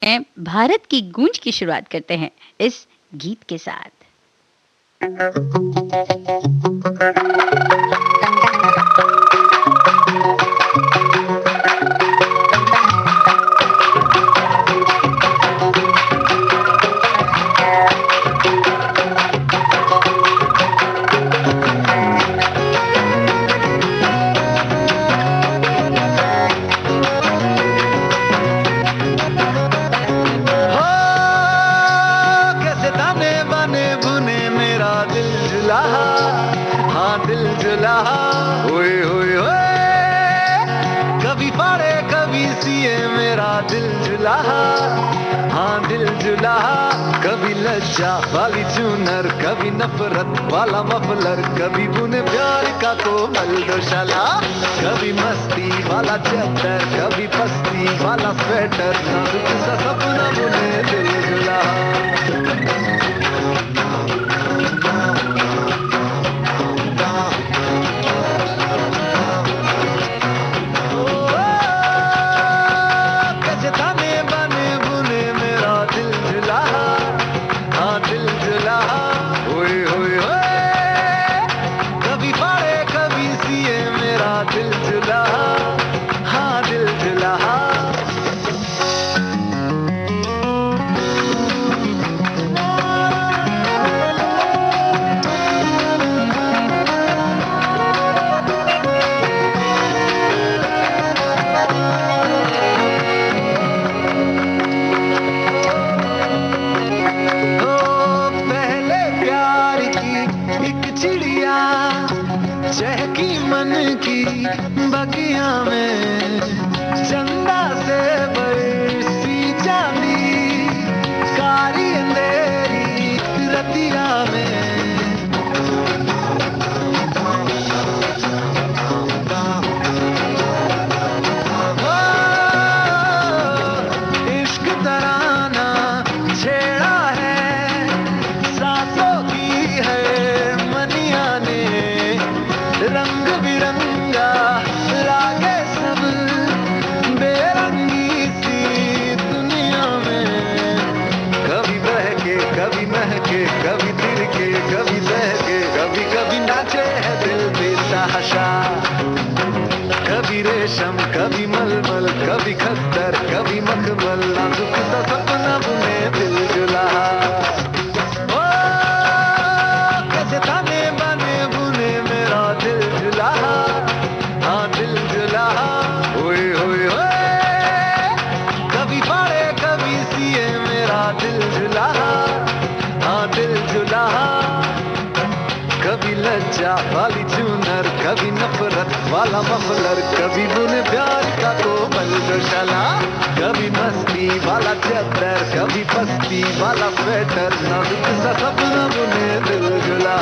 भारत की गूंज की शुरुआत करते हैं इस गीत के साथ। कभी लज्जा वाली चूनर, कभी नफरत वाला मफलर, कभी बुने प्यार का कोमल दोशाला, कभी मस्ती वाला चद्दर, कभी पस्ती वाला स्वेटर, नाजुक सा सपना बुने दिल जुला। कभी रेशम, कभी मलमल, कभी खद्दर, कभी मखमल, नाजुक सा सपना बुने दिल जुला। ओ कैसे ताने बने बुने मेरा दिल जुला, हाँ दिल जुला। ओए ओए ओए कभी फाड़े कभी सिए मेरा दिल जुला, हाँ दिल जुला। कभी लज्जा वाली चूनर, कभी नफरत वाला मफलर, कभी बुने प्यार का कोमल दोशाला, कभी मस्ती वाला चद्दर, कभी पस्ती वाला स्वेटर, नाजुक सा सपना बुने दिल जुला।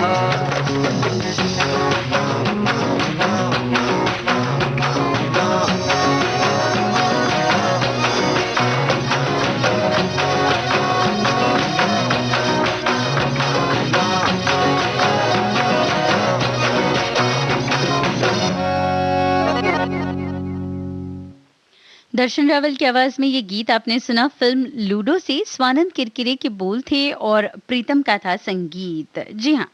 दर्शन रावल की आवाज में ये गीत आपने सुना फिल्म लूडो से। स्वानंद किरकिरे के बोल थे और प्रीतम का था संगीत। जी हाँ,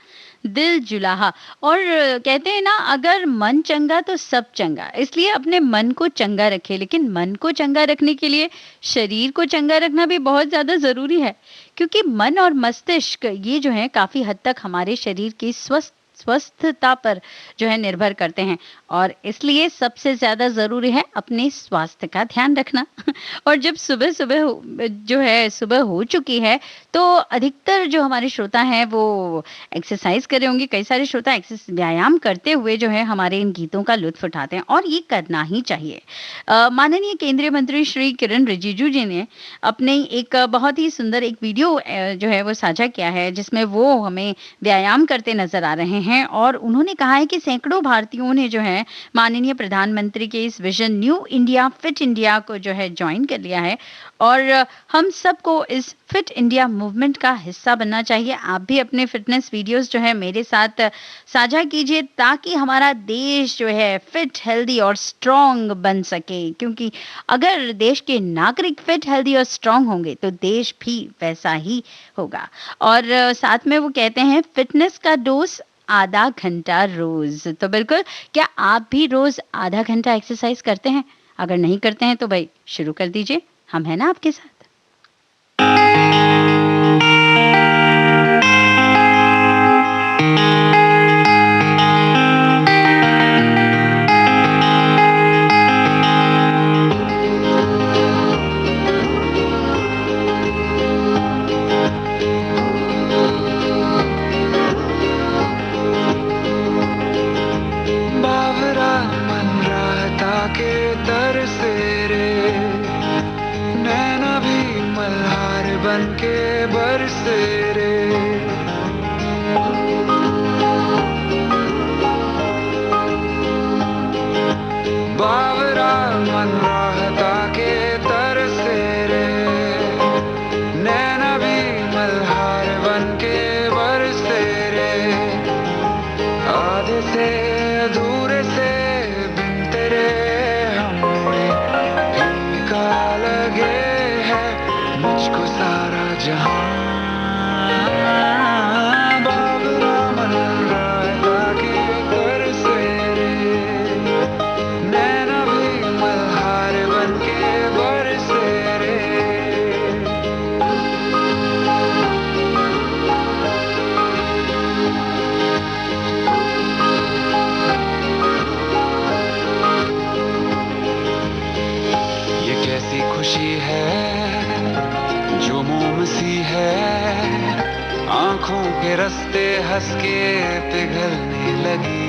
दिल जुलाहा। और कहते हैं ना, अगर मन चंगा तो सब चंगा, इसलिए अपने मन को चंगा रखे। लेकिन मन को चंगा रखने के लिए शरीर को चंगा रखना भी बहुत ज्यादा जरूरी है, क्योंकि मन और मस्तिष्क ये जो है काफी हद तक हमारे शरीर की स्वस्थता पर जो है निर्भर करते हैं, और इसलिए सबसे ज्यादा जरूरी है अपने स्वास्थ्य का ध्यान रखना। और जब सुबह सुबह जो है सुबह हो चुकी है, तो अधिकतर जो हमारे श्रोता हैं वो एक्सरसाइज कर रहे होंगे। कई सारे श्रोता व्यायाम करते हुए जो है हमारे इन गीतों का लुत्फ उठाते हैं, और ये करना ही चाहिए। माननीय केंद्रीय मंत्री श्री किरण रिजिजू जी ने अपने एक बहुत ही सुंदर एक वीडियो जो है वो साझा किया है, जिसमें वो हमें व्यायाम करते नजर आ रहे हैं और उन्होंने कहा है कि सैकड़ों भारतीयों ने जो है माननीय प्रधानमंत्री के इस vision new India fit India को जो है ज्वाइन कर लिया है और हम सबको इस फिट इंडिया मूवमेंट का हिस्सा बनना चाहिए। आप भी अपने फिटनेस वीडियोस जो है मेरे साथ साझा कीजिए ताकि हमारा देश जो है फिट, हेल्दी और स्ट्रांग बन सके, क्योंकि अगर देश के नागरिक फिट, हेल्दी और स्ट्रांग होंगे तो देश भी वैसा ही होगा। और साथ में वो कहते हैं फिटनेस का डोज आधा घंटा रोज। तो बिल्कुल, क्या आप भी रोज आधा घंटा एक्सरसाइज करते हैं? अगर नहीं करते हैं तो भाई शुरू कर दीजिए, हम हैं ना आपके साथ। बावरा मन रहता के तरसे रे, नैना भी मल्हार बन के बरसे रे। बावरा मन रहता के तरसे रे, नैना भी मल्हार बन के बरसे रे। आधे से अधूरे से बिन तेरे हमें फीका लगे है मुझको सारा जहां। बावरा मन रहता के तरसे रे, नैना भी मल्हार बन के बरसे रे। ये कैसी खुशी है जो मोम सी है, आंखों के रास्ते हंस के पिघलने लगी।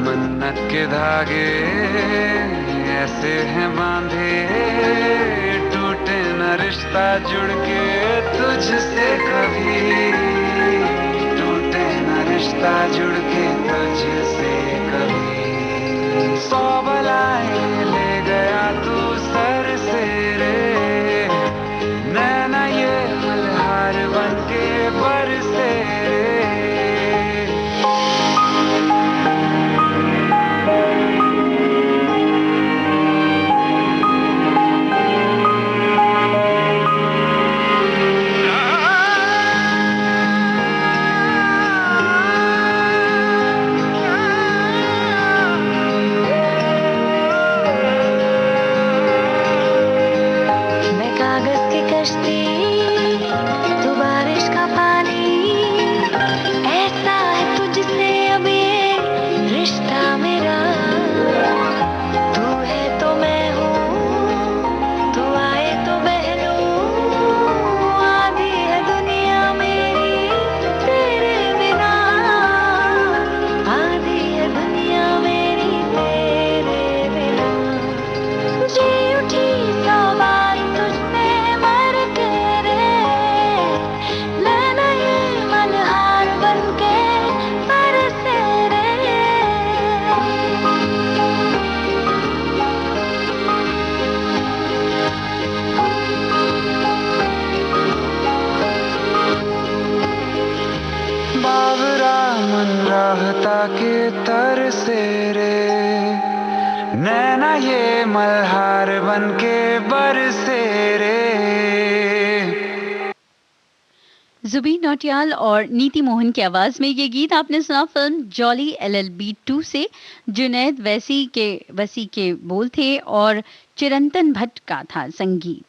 मन्नत के धागे ऐसे हैं बांधे, टूटे न रिश्ता जुड़ के तुझसे कभी, टूटे न रिश्ता जुड़ के तुझसे कभी। 100 बलाएं ले गया तू सर से रे, नैना ये मल्हार बन के बरसे रे। मैं कागज की कश्ती, तू बारिश का पानी, ऐसा है तुझसे अब ये रिश्ता मेरा। तू है तो मैं हूँ, तू आए तो बह लूं, आधी है दुनिया मेरी तेरे बिना, आधी है दुनिया मेरी तेरे बिना। जी उठी 100 बार तुझसे मर के रे, नैना ये मल्हार बन के बरसे रे। बावरा मन रहता के तरसे रे, नैना ये मल्हार बन के बरसे रे। जुबीन नौटियाल और नीति मोहन की आवाज में ये गीत आपने सुना फिल्म जॉली LLB 2 से। जुनैद वसी के बोल थे और चिरंतन भट्ट का था संगीत।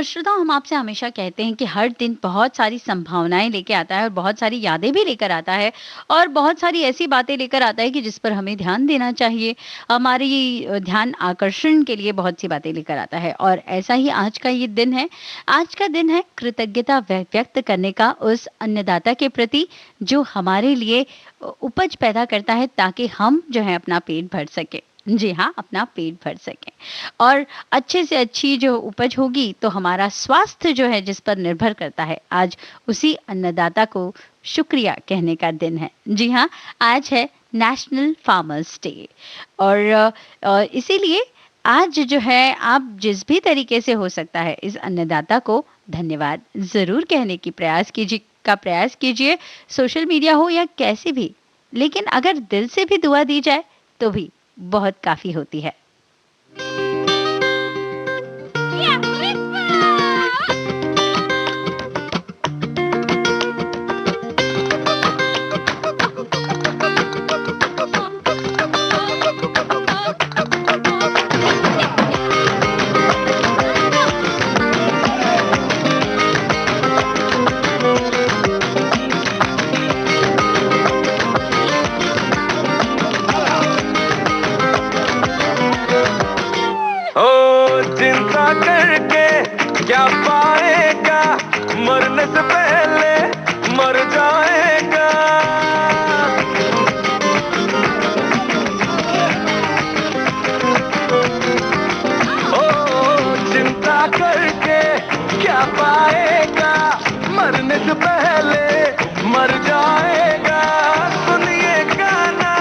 श्रोताओं, हम आपसे हमेशा कहते हैं कि हर दिन बहुत सारी संभावनाएं लेके आता है और बहुत सारी यादें भी लेकर आता है और बहुत सारी ऐसी बातें लेकर आता है कि जिस पर हमें ध्यान देना चाहिए। हमारी ध्यान आकर्षण के लिए बहुत सी बातें लेकर आता है और ऐसा ही आज का ये दिन है। आज का दिन है कृतज्ञता व्यक्त करने का उस अन्नदाता के प्रति जो हमारे लिए उपज पैदा करता है ताकि हम जो है अपना पेट भर सके। जी हाँ, अपना पेट भर सकें और अच्छे से अच्छी जो उपज होगी तो हमारा स्वास्थ्य जो है जिस पर निर्भर करता है, आज उसी अन्नदाता को शुक्रिया कहने का दिन है। जी हाँ, आज है नेशनल फार्मर्स डे और इसीलिए आज जो है आप जिस भी तरीके से हो सकता है इस अन्नदाता को धन्यवाद ज़रूर कहने की प्रयास कीजिए, सोशल मीडिया हो या कैसे भी। लेकिन अगर दिल से भी दुआ दी जाए तो भी बहुत काफ़ी होती है। क्या पाएगा, मरने से पहले मर जाएगा। ओ चिंता करके क्या पाएगा, मरने से पहले मर जाएगा। सुनिए गाना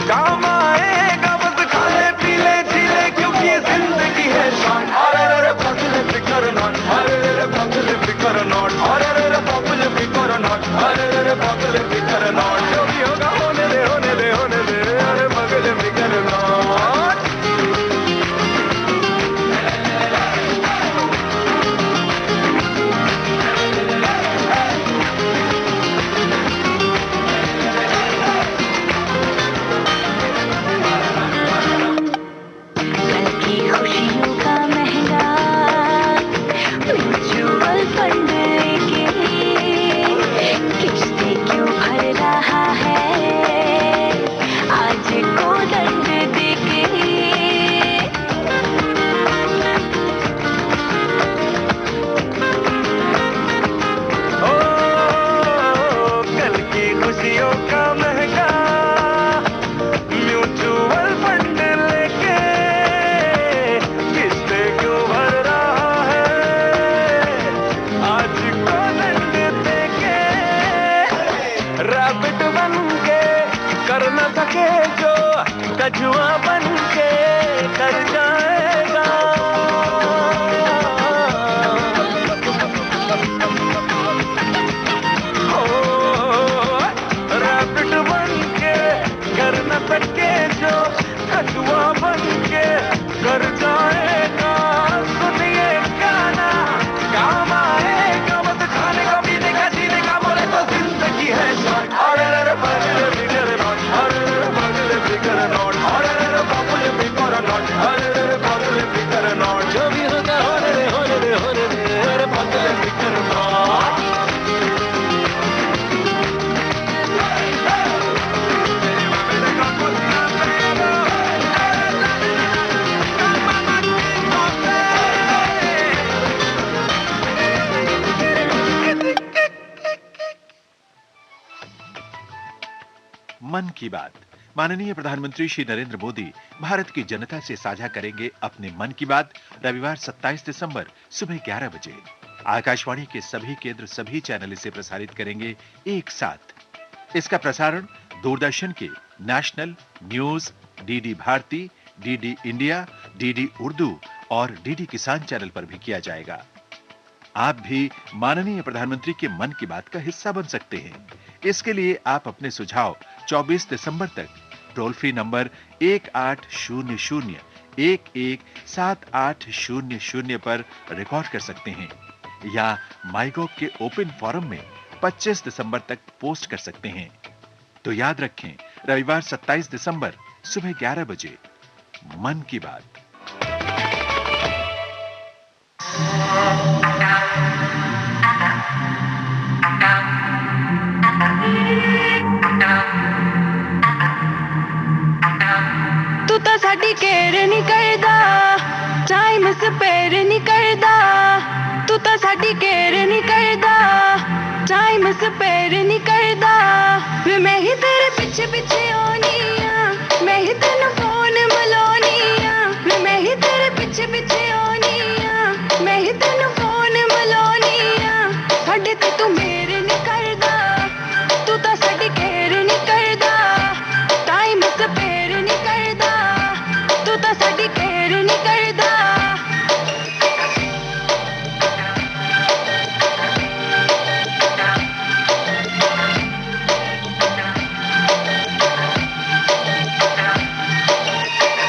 काम आएगा, बस खाने पीले जीले क्योंकि जिंदगी है शान। अरे पगले फिकर नॉट, अरे पगले फिकर नॉट, अरे पगले फिकर नॉट, अरे पगले फिकर नॉट। जो भी होगा होने दे, होने दे, होने दे, अरे पगले फिकर नॉट। कछुआ बन के कर जाएगा, रैबिट बन के कर न सके जो कछुआ बन के कर जाएगा। सुनिए गाना काम आएगा, बस खाने का पीने का जीने का बोले तो जिंदगी है शॉर्ट। अरे पगले फिकर नॉट, अरे पगले फिकर नॉट, अरे पगले फिकर नॉट, अरे पगले फिकर नॉट। जो भी होगा होने दे, होने दे, होने दे, अरे पगले फिकर नॉट। मन की बात। माननीय प्रधानमंत्री श्री नरेंद्र मोदी भारत की जनता से साझा करेंगे अपने मन की बात रविवार 27 दिसंबर सुबह 11 बजे। आकाशवाणी के सभी केंद्र सभी चैनल इसे प्रसारित करेंगे एक साथ। इसका प्रसारण दूरदर्शन के national news, DD Bharati, DD India, DD Urdu और डीडी किसान चैनल पर भी किया जाएगा। आप भी माननीय प्रधानमंत्री के मन की बात का हिस्सा बन सकते हैं। इसके लिए आप अपने सुझाव 24 दिसंबर तक टोल फ्री नंबर 1800-117800 पर रिकॉर्ड कर सकते हैं या माईगोव के ओपन फोरम में 25 दिसंबर तक पोस्ट कर सकते हैं। तो याद रखें, रविवार 27 दिसंबर सुबह 11 बजे मन की बात। तू तो साडी केयर नहीं करदा, टाइम स्पेयर नहीं करदा। तू तो साडी केयर नहीं करदा, टाइम स्पेयर नहीं करदा। वे मैं ही तेरे पीछे पीछे आनी आ, मैं ही तेनू फोन मिला ਪਿੱਛੇ ਆਉਣੀ ਆ ਮੈਂ ਹੀ ਤੈਨੂੰ ਫੋਨ ਮਿਲਾਉਣੀ ਆ ਸਾਡੇ ਤੇ ਤੂੰ ਮੇਰੇ ਨਹੀਂ ਕਰਦਾ ਤੂੰ ਤਾਂ ਸਾਡੀ ਕੇਅਰ ਨਹੀਂ ਕਰਦਾ ਟਾਈਮ ਸਪੇਅਰ ਨਹੀਂ ਕਰਦਾ ਤੂੰ ਤਾਂ ਸਾਡੀ ਕੇਅਰ ਨਹੀਂ ਕਰਦਾ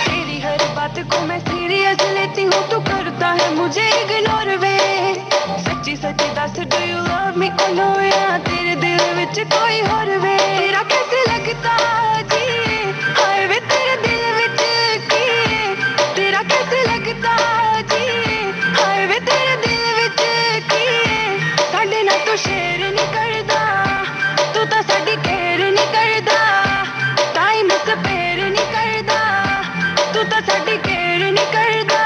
तेरी हर बात को मैं सीरियस लेती हूँ तू करता है मुझे इग्नोर वे सच्ची सच्ची दस do you love me oh no या तेरे दिल विच कोई और वे तेरा कैसे लगता जी हाय वे तेरे दिल विच की तेरा कैसे लगता जी हाय वे तेरे दिल विच की साडे नाल तू शेयर नहीं करदा तू तां साडी केयर नहीं करदा टाइम स्पेयर नहीं करदा तू तां साडी केयर नहीं करदा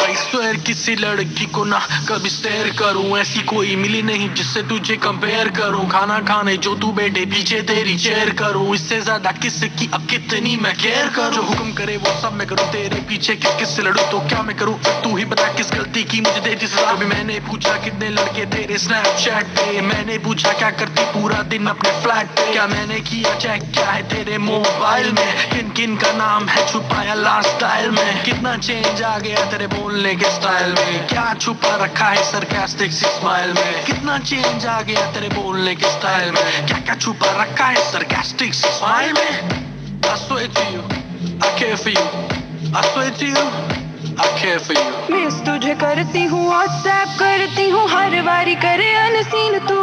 आई स्वेयर किसी लड़की को ना कभी स्टेयर करूं ऐसी कोई मिली नहीं जिससे तुझे कंपेयर करूं खाना खाने जो तू बैठे पीछे तेरी चेयर करूं इससे ज्यादा किसकी अब कितनी मैं केयर करूं जो हुक्म करे वो सब मैं करूं तेरे पीछे किस किस से लड़ूं तो क्या मैं करूं तू ही बता किस गलती की मुझे दे दी सजा अभी मैंने पूछा कितने लड़के तेरे स्नैपचैट पे मैंने पूछा क्या करती पूरा दिन अपने फ्लैट पे क्या मैंने किया चेक क्या है तेरे मोबाइल में किन किन का नाम है छुपाया लास्ट स्टाइल में कितना चेंज आ गया तेरे बोलने के स्टाइल में क्या छुपा रखा है सरकास्टिक स्माइल में कितना चेंज आ गया तेरे बोलने के स्टाइल में क्या क्या छुपा रखा है सरकास्टिक स्माइल में I swear to you I care for you I swear to you I care for you miss तुझे करती हूँ व्हाट्सएप करती हूँ हर बारी करे अनसीन तू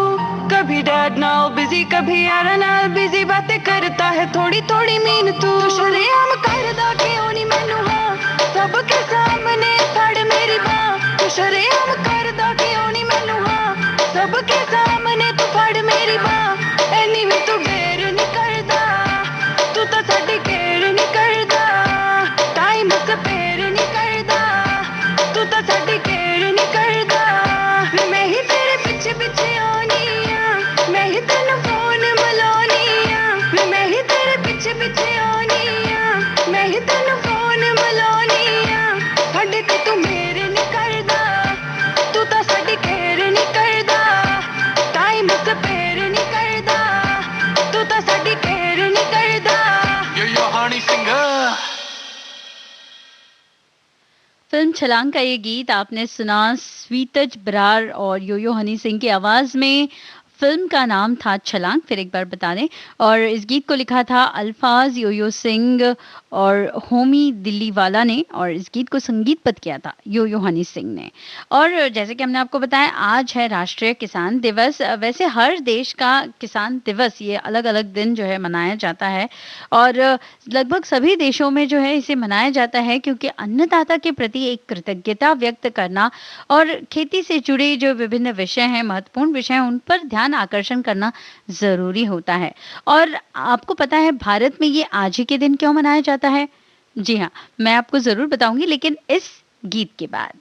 कभी डैड नाउ बिजी कभी यार नाल बिजी बातें करता है थोड़ी थोड़ी मीन तू शरेआम करदा क्यों नहीं मैनू हाँ सबके सामने फड़ मेरी बाँ तू शरेआम करदा क्यों नहीं मैनू हाँ सबके सामने तू फड़ मेरी बाँ एनी भी तू बेर नहीं करदा तू तो साडी केयर नहीं करदा टाइम स्पेयर नहीं करदा तू तो साडी केयर नहीं करदा मैं ही तेरे पीछे पीछे आनी आ मैं ही तेनू फोन मिलानी आ मैं ही तेरे पीछे पीछे आनी आ मैं ही तेनू फोन मिलानी आ साडे ते तू मेरे नहीं करदा तू तो साडी केयर नहीं करदा टाइम स्पेयर नहीं करदा तू तो साडी केयर नहीं करदा Yo honey singer फिल्म छलांग का ये गीत आपने सुना स्वीटज बरार और योयो हनी सिंह की आवाज में। फिल्म का नाम था छलांग, फिर एक बार बता दें। और इस गीत को लिखा था अल्फाज योयो सिंह और होमी दिल्ली वाला ने, और इस गीत को संगीतबद्ध किया था योयो हनी सिंह ने। और जैसे कि हमने आपको बताया, आज है राष्ट्रीय किसान दिवस। वैसे हर देश का किसान दिवस ये अलग अलग दिन जो है मनाया जाता है, और लगभग सभी देशों में जो है इसे मनाया जाता है, क्योंकि अन्नदाता के प्रति एक कृतज्ञता व्यक्त करना और खेती से जुड़े जो विभिन्न विषय हैं, महत्वपूर्ण विषय हैं, उन पर ध्यान आकर्षण करना जरूरी होता है। और आपको पता है भारत में ये आज ही के दिन क्यों मनाया जाता है? जी हाँ, मैं आपको जरूर बताऊंगी, लेकिन इस गीत के बाद।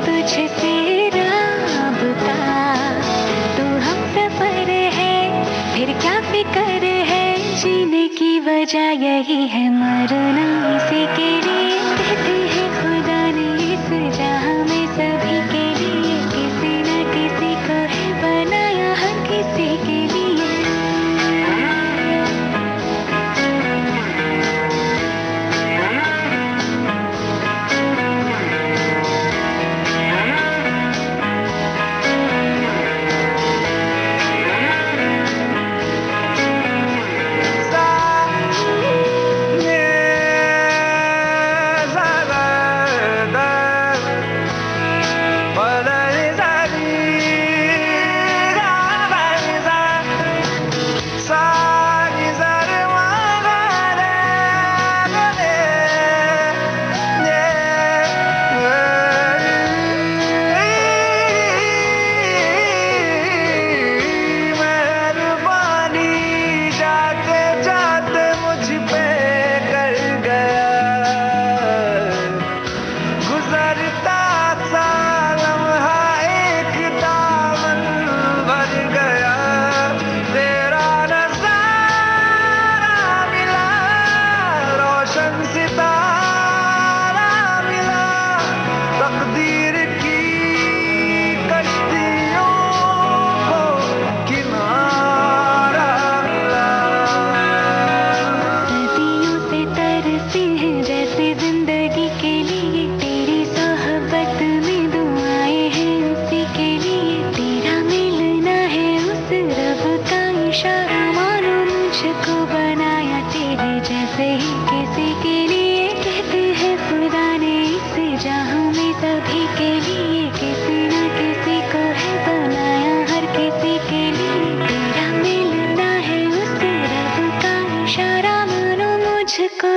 तुझसे राबता, तू हम सफर फिक्र है, जीने की वजह यही है, मरना इसी के लिए कहते हैं खुदा ने इस जहां में सभी के लिए किसी न किसी को है बनाया, हर किसी के लिए।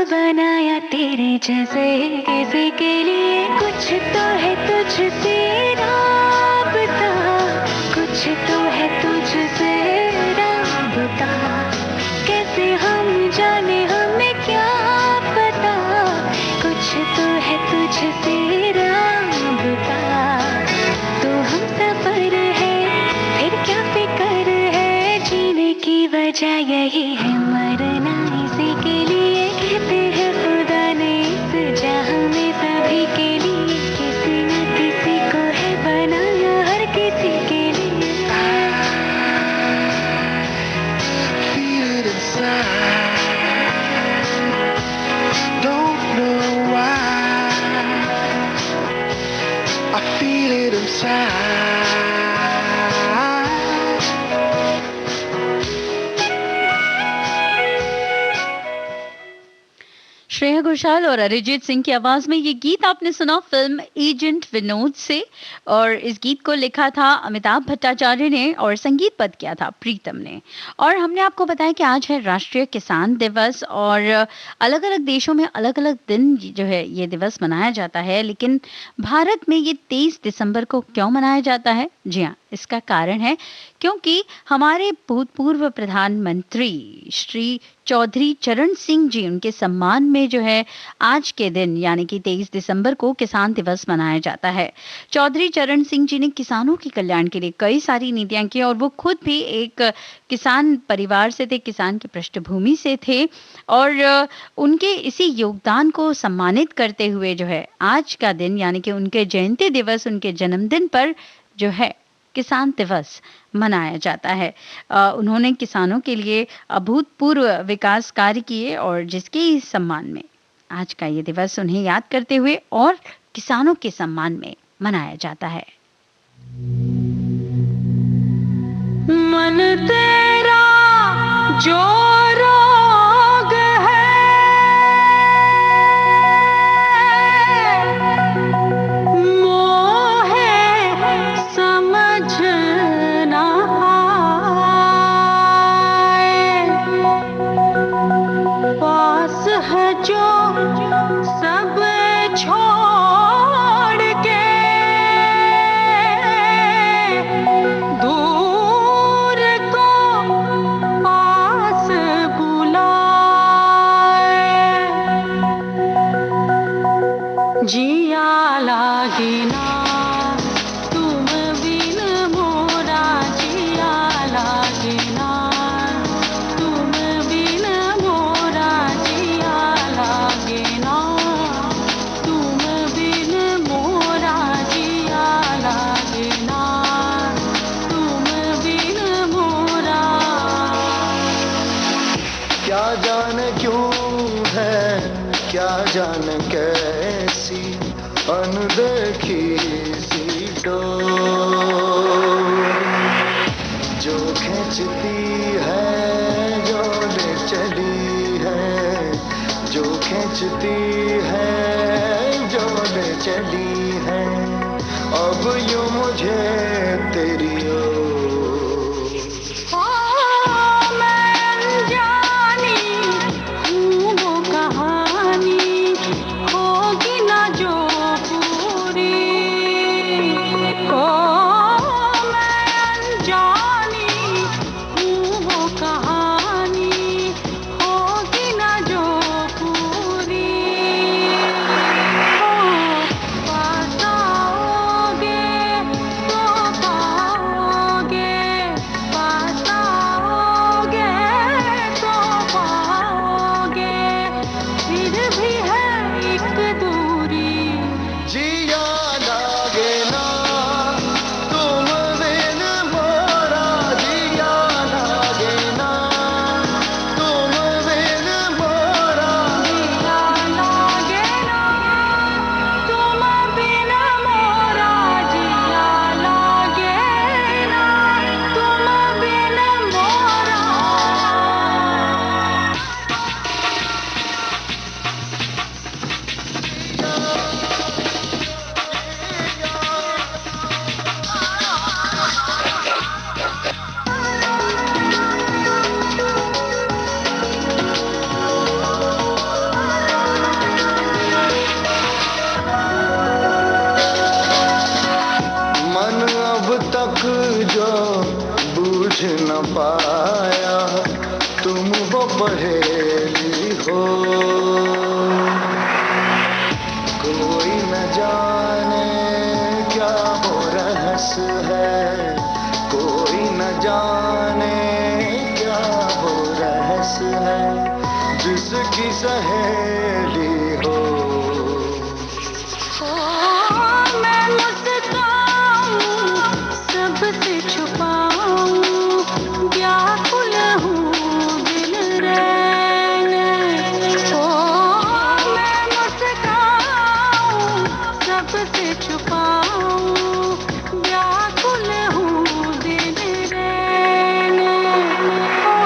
बनाया तेरे जैसे किसी के लिए, कुछ तो है तुझसे राबता, कुछ तो है तुझसे राबता, कैसे हम जाने हमें क्या पता, कुछ तो है तुझसे राबता। तो हम सफर है, फिर क्या फिक्र है, जीने की वजह यही है, मरना इसी के लिए कहते हैं खुदा ने इस जहां में सभी के लिए किसी न किसी को है बनाया, हर किसी के लिए। Feel it inside, don't know why, I feel it inside. Shreya Ghoshal और अरिजीत सिंह की आवाज में ये गीत आपने सुना फिल्म एजेंट विनोद से, और इस गीत को लिखा था अमिताभ भट्टाचार्य ने और संगीतबद्ध किया था प्रीतम ने। और हमने आपको बताया कि आज है राष्ट्रीय किसान दिवस, और अलग अलग देशों में अलग अलग दिन जो है ये दिवस मनाया जाता है, लेकिन भारत में ये 23 दिसंबर को क्यों मनाया जाता है? जी हाँ, इसका कारण है क्योंकि हमारे भूतपूर्व प्रधानमंत्री श्री चौधरी चरण सिंह जी, उनके सम्मान में जो है आज के दिन यानी कि 23 दिसंबर को किसान दिवस मनाया जाता है। चौधरी चरण सिंह जी ने किसानों के कल्याण के लिए कई सारी नीतियां की, और वो खुद भी एक किसान परिवार से थे, किसान की पृष्ठभूमि से थे, और उनके इसी योगदान को सम्मानित करते हुए जो है आज का दिन यानी कि उनके जयंती दिवस, उनके जन्मदिन पर जो है किसान दिवस मनाया जाता है। उन्होंने किसानों के लिए अभूतपूर्व विकास कार्य किए, और जिसके ही सम्मान में आज का ये दिवस उन्हें याद करते हुए और किसानों के सम्मान में मनाया जाता है। मन तेरा जो रोग है, मोहे समझ ना आए, पास है जो सब छोड़ के दूर को पास क्या जाने क्यों है, क्या जाने कैसी अनदेखी सी डोर जो खींचती है, जो ले चली है, जो खींचती है, जो ले चली है, अब यूं मुझे तेरी जो बूझ न पाया, तुम वो पहेली हो, कोई न जाने क्या वो रहस्य है, कोई न जाने क्या वो रहस्य है, जिसकी सहेली हो। सबसे छुपाऊं, व्याकुल हूँ दिल रहने, ओ मैं मुस्काऊं, सबसे छुपाऊं, व्याकुल हूँ दिल रहने, ओ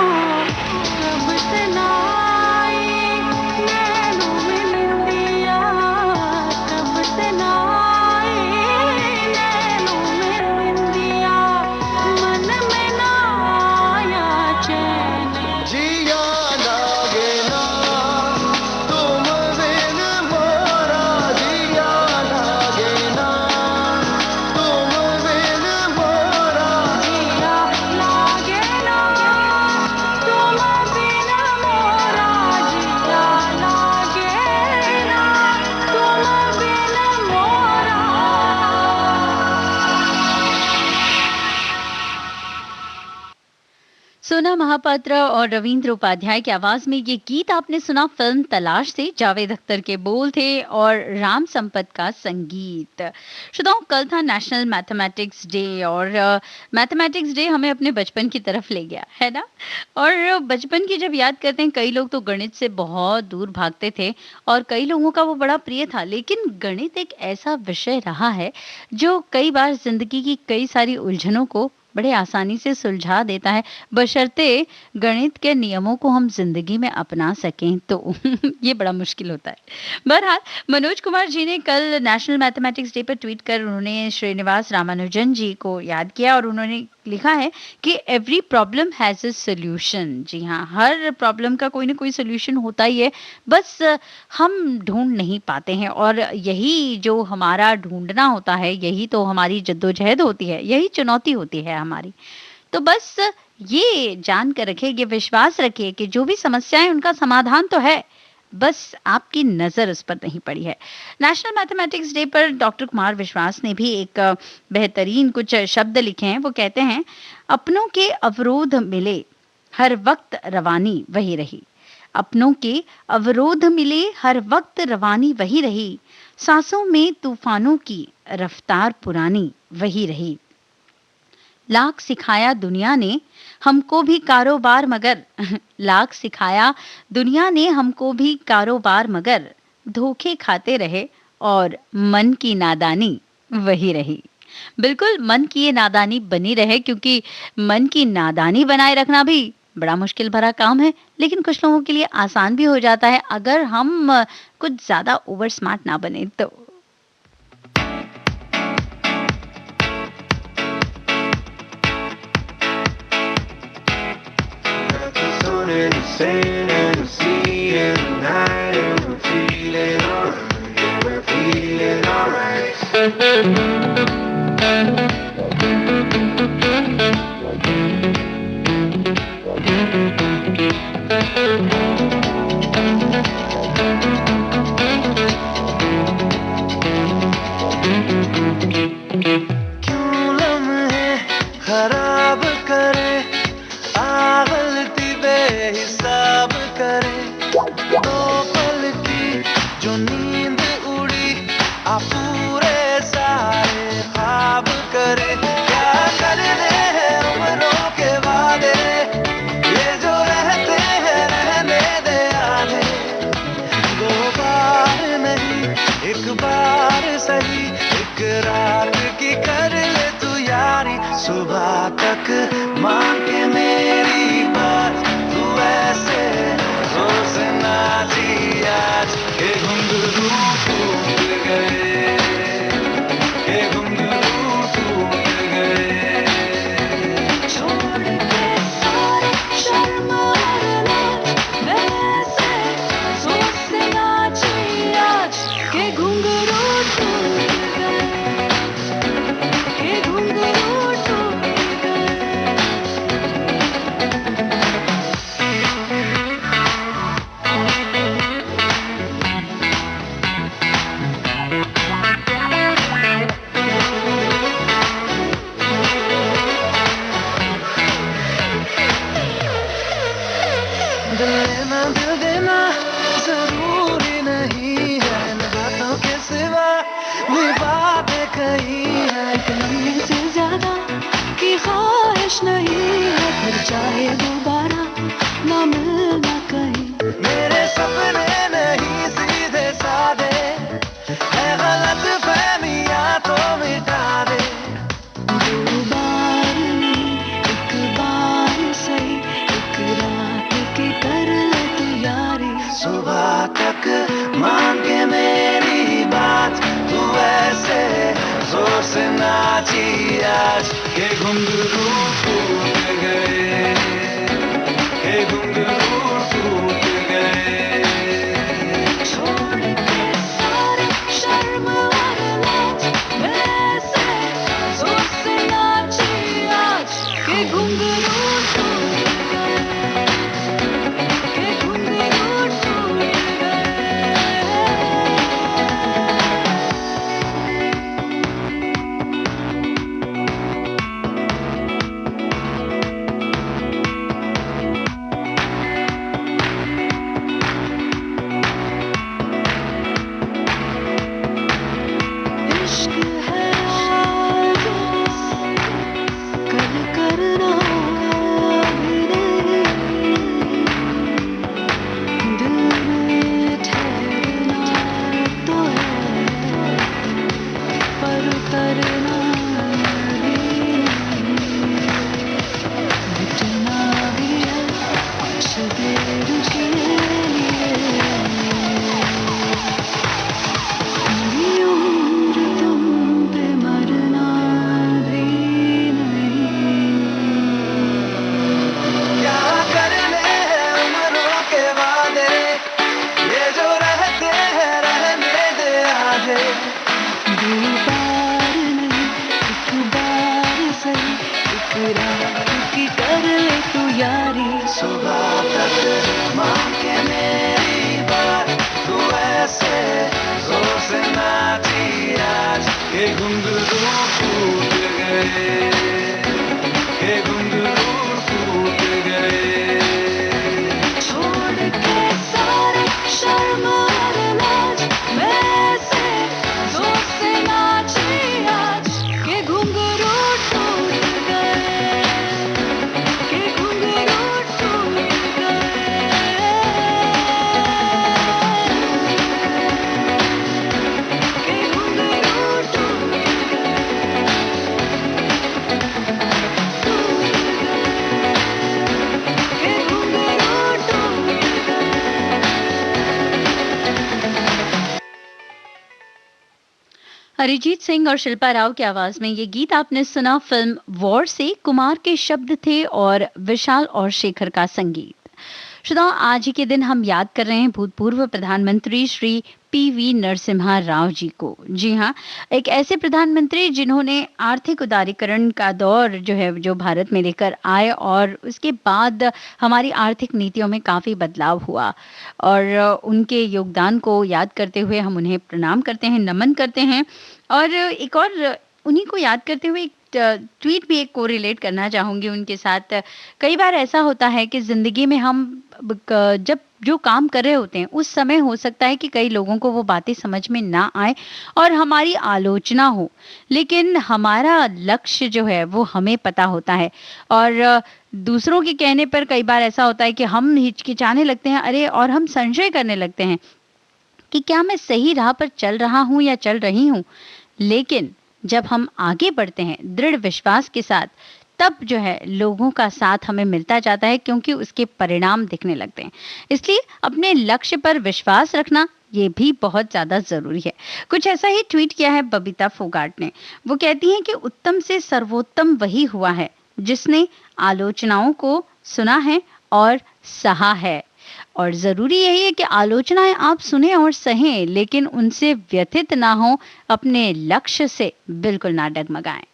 कब से नाई नैनों में निंदिया, कब से नाई नैनों में निंदिया, मन में ना आया चैन, जिया लागे ना तुम बिन मोरा, जिया लागे ना तुम बिन मोरा, जिया लागे ना तुम बिन मोरा, जिया लागे ना तुम बिन मोरा। सोना महापात्रा और रविंद्र उपाध्याय की आवाज में ये गीत आपने सुना फिल्म तलाश से। जावेद अख्तर के बोल थे और राम संपत का संगीत। श्रोताओं, कल था नेशनल मैथमेटिक्स डे और मैथमेटिक्स डे हमें अपने बचपन की तरफ ले गया है ना। और बचपन की जब याद करते हैं, कई लोग तो गणित से बहुत दूर भागते थे और कई लोगों का वो बड़ा प्रिय था। लेकिन गणित एक ऐसा विषय रहा है जो कई बार जिंदगी की कई सारी उलझनों को बड़े आसानी से सुलझा देता है, बशर्ते गणित के नियमों को हम जिंदगी में अपना सकें तो ये बड़ा मुश्किल होता है। बहरहाल, मनोज कुमार जी ने कल नेशनल मैथमेटिक्स डे पर ट्वीट कर उन्होंने श्रीनिवास रामानुजन जी को याद किया और उन्होंने लिखा है कि every problem has a solution. जी हाँ, हर प्रॉब्लम का कोई ना कोई सॉल्यूशन होता ही है, बस हम ढूंढ नहीं पाते हैं। और यही जो हमारा ढूंढना होता है, यही तो हमारी जद्दोजहद होती है, यही चुनौती होती है हमारी। तो बस ये जान कर रखिए, ये विश्वास रखिए कि जो भी समस्याएं उनका समाधान तो है, बस आपकी नजर उस पर नहीं पड़ी है। नेशनल मैथमेटिक्स डे पर डॉक्टर कुमार विश्वास ने भी एक बेहतरीन कुछ शब्द लिखे हैं। वो कहते हैं, अपनों के अवरोध मिले हर वक्त रवानी वही रही, अपनों के अवरोध मिले हर वक्त रवानी वही रही, सांसों में तूफानों की रफ्तार पुरानी वही रही, लाख सिखाया दुनिया ने हमको भी कारोबार मगर लाख सिखाया दुनिया ने हमको भी कारोबार मगर धोखे खाते रहे और मन की नादानी वही रही। बिल्कुल मन की ये नादानी बनी रहे क्योंकि मन की नादानी बनाए रखना भी बड़ा मुश्किल भरा काम है, लेकिन कुछ लोगों के लिए आसान भी हो जाता है अगर हम कुछ ज़्यादा ओवर स्मार्ट ना बने तो। Saying and seeing tonight and we're feeling alright, yeah, we're feeling alright. क्यों लम्हे खराब करे, हिसाब करे, दो पल की जो नींद उड़ी आ पूरे सारे ख्वाब करे। क्या करने हैं उम्रों के वादे, ये जो रहते हैं रहने दे आधे। दो बार नहीं एक बार सही, एक रात की कर ले तू यारी। सुबह तक मान के मेरी बात, ऐसे जोर से नाची आज के घुंघरू टूट गए, के घुंघरू टूट गए। छोड़ के सारे शर्म और लाज, वैसे जोर से नाची आज के घुंघरू टूट गए, के घुंघरू टूट गए। दिल देना जरूरी नहीं है, इन बातों के सिवा भी बातें कही है। कहीं से ज्यादा की ख्वाहिश नहीं है, फिर चाहे दोबारा ना मिलना कहीं। मेरे सपने नहीं सीधे साधे, है गलत फहमियां तो मिटा दे। दो बार नहीं एक बार सही, एक रात की कर ले तू यारी। सुबह तक मान के मेरी बात, तू ऐसे जोर से नाची आज के घुंघरू टूट गए, के घुंघरू टूट गए। छोड़ के सारे शर्म और लाज, वैसे जोर से नाची आज के घुंघरू टूट गए, के घुंघरू टूट गए। इश्क है आज़ाद, कल करना भी नहीं, दिल में ठहरना तो है, पर उतरना भी नहीं। मिटना भी है कुछ देर के लिए, पूरी उम्र तुम पे मरना भी नहीं। क्या करने हैं उम्रों के वादे, ये जो रहते हैं रहने दे आधे। दो बार नहीं एक बार सही, एक रात की कर ले तू यारी। सुबह तक मान के मेरी बात, तू ऐसे जोर से नाची आज के घुंघरू टूट गए, के घुंघरू टूट गए। छोड़ के सारे शर्म और लाज, वैसे जोर से नाची आज के घुंघरू टूट गए, अरिजीत सिंह और शिल्पा राव की आवाज में ये गीत आपने सुना फिल्म वॉर से। कुमार के शब्द थे और विशाल और शेखर का संगीत। श्रोताओं, आज ही के दिन हम याद कर रहे हैं भूतपूर्व प्रधानमंत्री श्री पीवी नरसिम्हा राव जी को। जी हाँ, एक ऐसे प्रधानमंत्री जिन्होंने आर्थिक उदारीकरण का दौर जो भारत में लेकर आए और उसके बाद हमारी आर्थिक नीतियों में काफी बदलाव हुआ। और उनके योगदान को याद करते हुए हम उन्हें प्रणाम करते हैं, नमन करते हैं। और एक और उन्हीं को याद करते हुए ट्वीट भी एक को रिलेट करना चाहूंगी उनके साथ। कई बार ऐसा होता है कि जिंदगी में हम जब जो काम कर रहे होते हैं उस समय हो सकता है कि कई लोगों को वो बातें समझ में ना आए और हमारी आलोचना हो, लेकिन हमारा लक्ष्य जो है वो हमें पता होता है। और दूसरों के कहने पर कई बार ऐसा होता है कि हम हिचकिचाने लगते हैं, अरे, और हम संशय करने लगते हैं कि क्या मैं सही राह पर चल रहा हूं या चल रही हूं। लेकिन जब हम आगे बढ़ते हैं दृढ़ विश्वास के साथ, तब जो है लोगों का साथ हमें मिलता जाता है, क्योंकि उसके परिणाम दिखने लगते हैं। इसलिए अपने लक्ष्य पर विश्वास रखना ये भी बहुत ज्यादा जरूरी है। कुछ ऐसा ही ट्वीट किया है बबीता फोगाट ने। वो कहती हैं कि उत्तम से सर्वोत्तम वही हुआ है जिसने आलोचनाओं को सुना है और सहा है। और जरूरी यही है कि आलोचनाएं आप सुने और सहें, लेकिन उनसे व्यथित ना हो, अपने लक्ष्य से बिल्कुल ना डगमगाएं।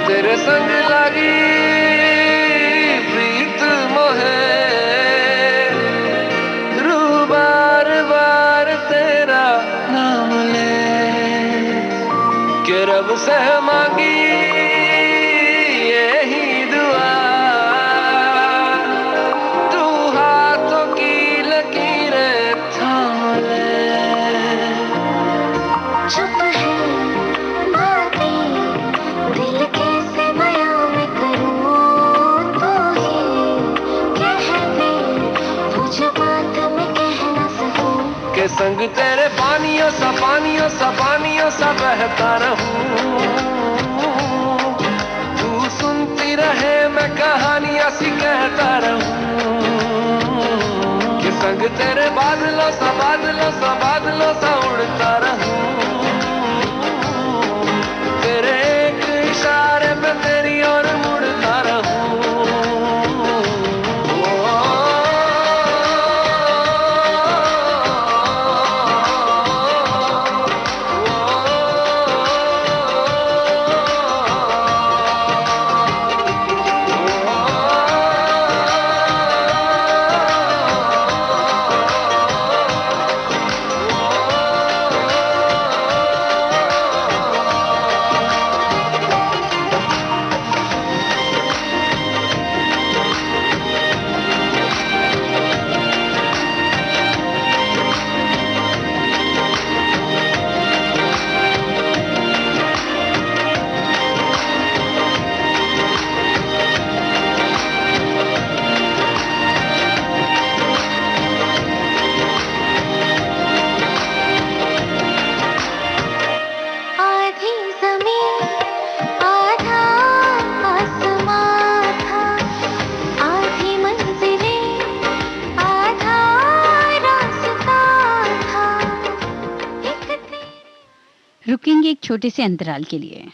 तेरे संग लगी प्रीत मोहे, रू बार बार तेरा नाम ले, के रब से मांगी यही दुआ, तू हाथों की लकीरें थाम ले। चुप है बातें दिल कैसे बयां मैं करूं, तू ही कह दे वो जो बात मैं कह ना सकूं। के संग तेरे पानियों सा बहता रहूं, तू सुनती रहे मैं कहानियां सी कहता रहूं, के संग तेरे बादलों सा उड़ता रहूं, तेरे एक इशारे पे तेरी ओर मुड़ता रहूं। रुकेंगे एक छोटे से अंतराल के लिए।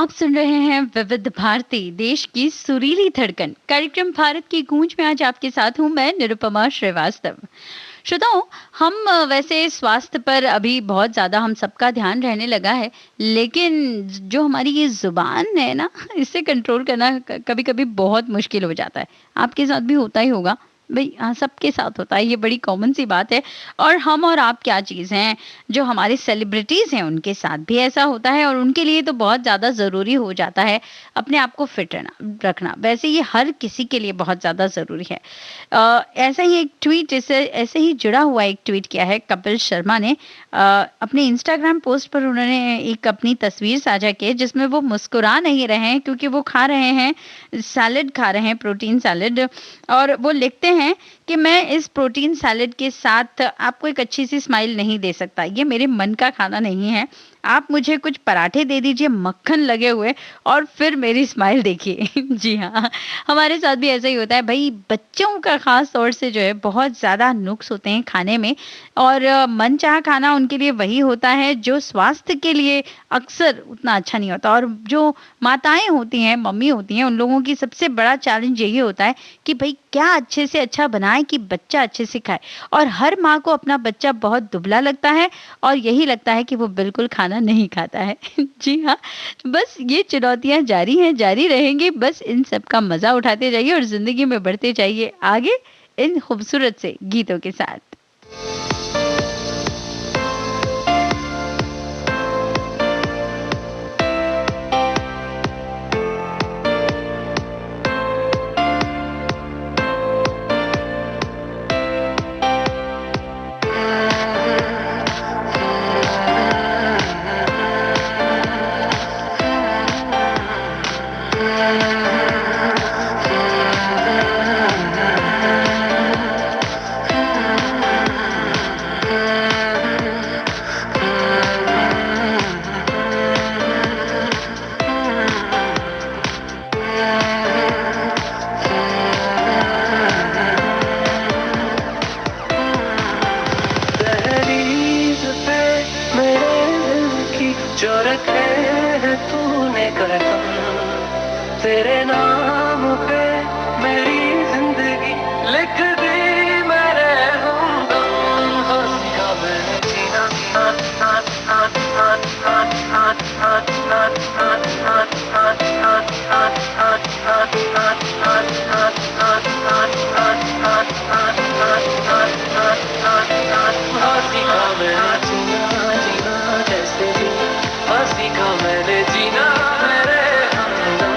आप सुन रहे हैं विविध भारती, देश की सुरीली धड़कन। कार्यक्रम भारत की गूंज में आज आपके साथ हूं मैं निरुपमा श्रीवास्तव। श्रोताओं, हम वैसे स्वास्थ्य पर अभी बहुत ज्यादा हम सबका ध्यान रहने लगा है, लेकिन जो हमारी ये जुबान है ना, इसे कंट्रोल करना कभी कभी बहुत मुश्किल हो जाता है। आपके साथ भी होता ही होगा भाई। हाँ, सबके साथ होता है, ये बड़ी कॉमन सी बात है। और हम और आप क्या चीज़ हैं, जो हमारे सेलिब्रिटीज हैं उनके साथ भी ऐसा होता है, और उनके लिए तो बहुत ज़्यादा ज़रूरी हो जाता है अपने आप को फिट रखना। वैसे ये हर किसी के लिए बहुत ज़्यादा ज़रूरी है। ऐसा ही एक ट्वीट, ऐसे ही जुड़ा हुआ एक ट्वीट किया है कपिल शर्मा ने। अपने इंस्टाग्राम पोस्ट पर उन्होंने एक अपनी तस्वीर साझा की जिसमें वो मुस्कुरा नहीं रहे हैं, क्योंकि वो खा रहे हैं सैलेड, खा रहे हैं प्रोटीन सैलेड। और वो लिखते हैं कि मैं इस प्रोटीन सैलेड के साथ आपको एक अच्छी सी स्माइल नहीं दे सकता, ये मेरे मन का खाना नहीं है। आप मुझे कुछ पराठे दे दीजिए मक्खन लगे हुए, और फिर मेरी स्माइल देखिए। जी हाँ, हमारे साथ भी ऐसा ही होता है भाई। बच्चों का खास तौर से जो है बहुत ज्यादा नुक्स होते हैं खाने में, और मनचाहा खाना उनके लिए वही होता है जो स्वास्थ्य के लिए अक्सर उतना अच्छा नहीं होता। और जो माताएं होती हैं, मम्मी होती हैं, उन लोगों की सबसे बड़ा चैलेंज यही होता है कि भाई क्या अच्छे से अच्छा बनाए कि बच्चा अच्छे से खाए। और हर माँ को अपना बच्चा बहुत दुबला लगता है, और यही लगता है कि वो बिल्कुल खाना नहीं खाता है। जी हाँ, बस ये चुनौतियां जारी हैं, जारी रहेंगी। बस इन सब का मजा उठाते जाइए और जिंदगी में बढ़ते जाइए आगे इन खूबसूरत से गीतों के साथ। तेरे नाम पे मेरी जिंदगी लिख दी मैंने हमदम। हंसिया मैंने जीना हंसिया मैंने जीना कैसे जीना, हंसिया मैंने जीना मेरे हमदम।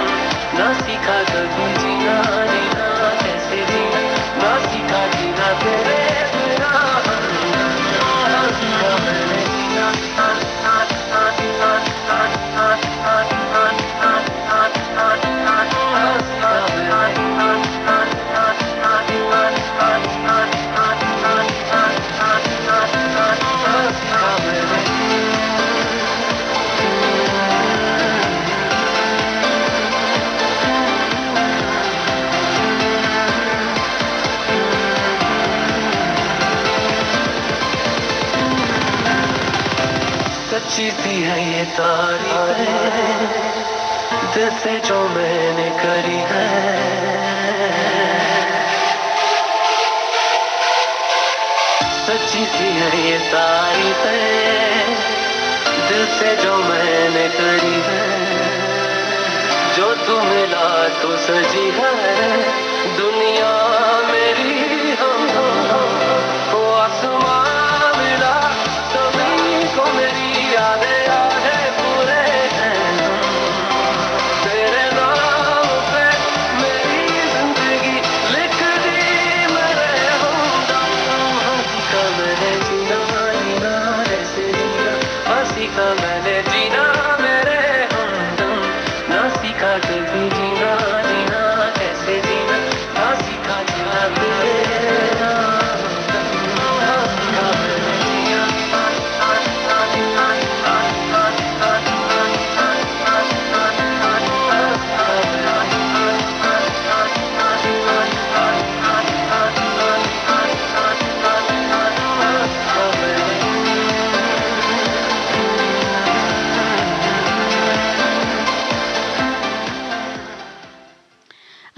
ना सीखा कभी जीना जीना कैसे जीना, ना सीखा जीना तेरे बिना हमदम। ना सीखा मैंने जीना सच्ची सी है ये तारीफ, दिल से जो मैंने करी है। सच्ची सी है ये तारीफ, दिल से जो मैंने करी है। जो तू मिला तो सजी है दुनिया मेरी, हम हो आसमां मिला सभी को मेरी यादें यादें पूरे हैं। तेरे नाम पे मेरी जिंदगी लिख दी मैंने हमदम। हंसी का मैंने जीना जीना ऐसे जीना, हंसी का मैंने जीना मेरे हमदम। ना सीखा कभी जीना जीना ऐसे जीना, ना सीखा जीना तेरा हमदम। हंसी का मैंने जीना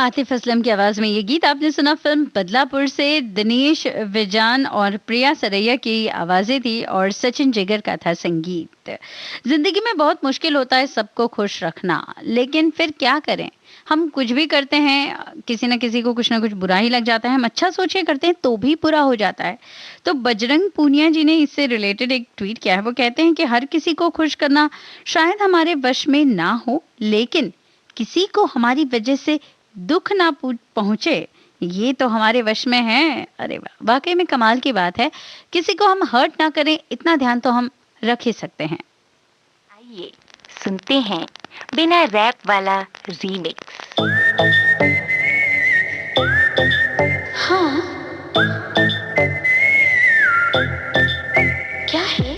आतिफ असलम की आवाज में ये गीत आपने सुना फिल्म बदलापुर से। दिनेश विजान और प्रिया सरैया की आवाजें थी और सचिन जिगर का था संगीत। जिंदगी में बहुत मुश्किल होता है सबको खुश रखना, लेकिन फिर क्या करें, हम कुछ भी करते हैं, किसी न किसी को कुछ ना कुछ बुरा ही लग जाता है। हम अच्छा सोच के करते हैं तो भी बुरा हो जाता है। तो बजरंग पूनिया जी ने इससे रिलेटेड एक ट्वीट किया है। वो कहते हैं कि हर किसी को खुश करना शायद हमारे वश में ना हो, लेकिन किसी को हमारी वजह से दुख ना पहुंचे ये तो हमारे वश में है। अरे वाह, वाकई में कमाल की बात है। किसी को हम हर्ट ना करें, इतना ध्यान तो हम रख ही सकते हैं। आइए सुनते हैं बिना रैप वाला रीमिक्स। हाँ, क्या है?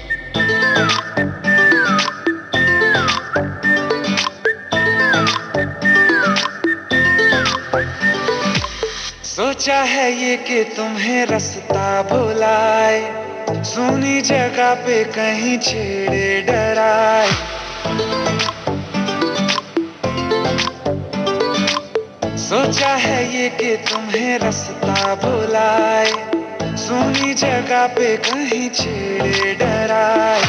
सोचा है ये कि तुम्हें रास्ता भुलाए, सुनी जगह पे कहीं छेड़े डराए। सोचा है ये कि तुम्हें रास्ता भुलाए, सुनी जगह पे कहीं छेड़े डराए।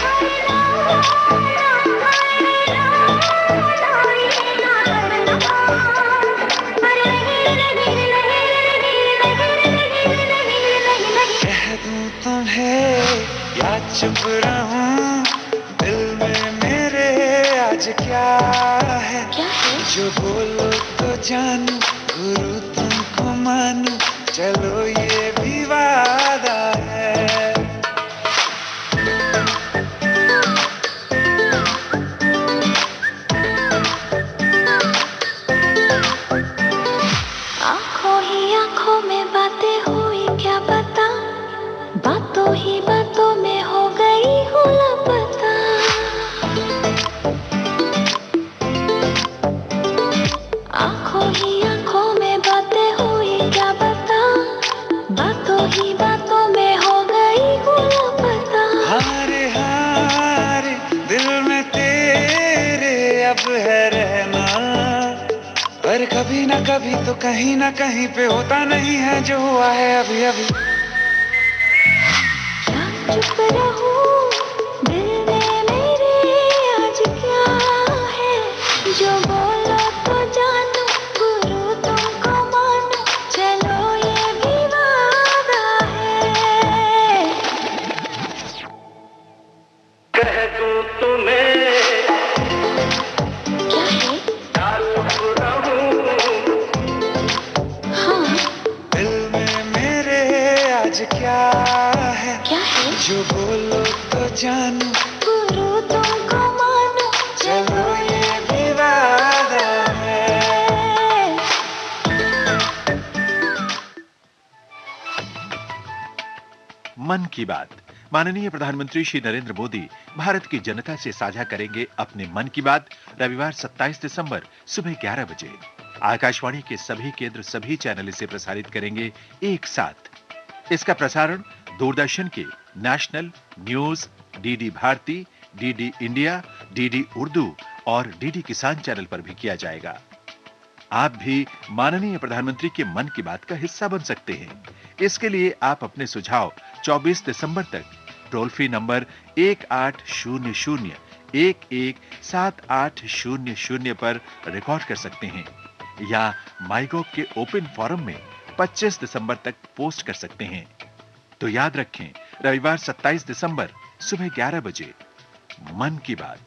कह दूं तुम्हें या चुप रहूं, दिल में मेरे आज क्या है? जो बोलो तो जानू, गुरु तुमको मानू, चलो ये भी वादा है। आंखों ही आंखों में बातें हुई क्या पता, बातों ही बातों में हो गई हूँ लापता। आंखों ही आंखों में बातें हुई क्या पता, बातों ही बातों में हो गई हूँ लापता। हारे हारे दिल में तेरे अब है रहना, पर कभी ना कभी तो कहीं ना कहीं पे होता नहीं है जो हुआ है अभी अभी। क्या चुप रहूं, दिल में मेरे आज क्या है? जो बोलो तो जानू, गुरु तुमको मानू, चलो ये भी वादा है। कह दूं तुम्हें क्या है? या चुप रहूं, हाँ, दिल में मेरे आज क्या है? क्या है? जो बोलो तो जानू, गुरु तुमको मानू, चलो ये भी वादा है। मन की बात। माननीय प्रधानमंत्री श्री नरेंद्र मोदी भारत की जनता से साझा करेंगे अपने मन की बात रविवार 27 दिसंबर सुबह 11 बजे। आकाशवाणी के सभी केंद्र, सभी चैनल इसे प्रसारित करेंगे एक साथ। इसका प्रसारण दूरदर्शन के national news, DD Bharati, DD India, DD Urdu और डीडी किसान चैनल पर भी किया जाएगा। आप भी माननीय प्रधानमंत्री के मन की बात का हिस्सा बन सकते हैं। इसके लिए आप अपने सुझाव 24 दिसंबर तक टोल फ्री नंबर 1800-117800 पर रिकॉर्ड कर सकते हैं या माईगोव के ओपन फोरम में 25 दिसंबर तक पोस्ट कर सकते हैं। तो याद रखें, रविवार 27 दिसंबर सुबह 11 बजे मन की बात।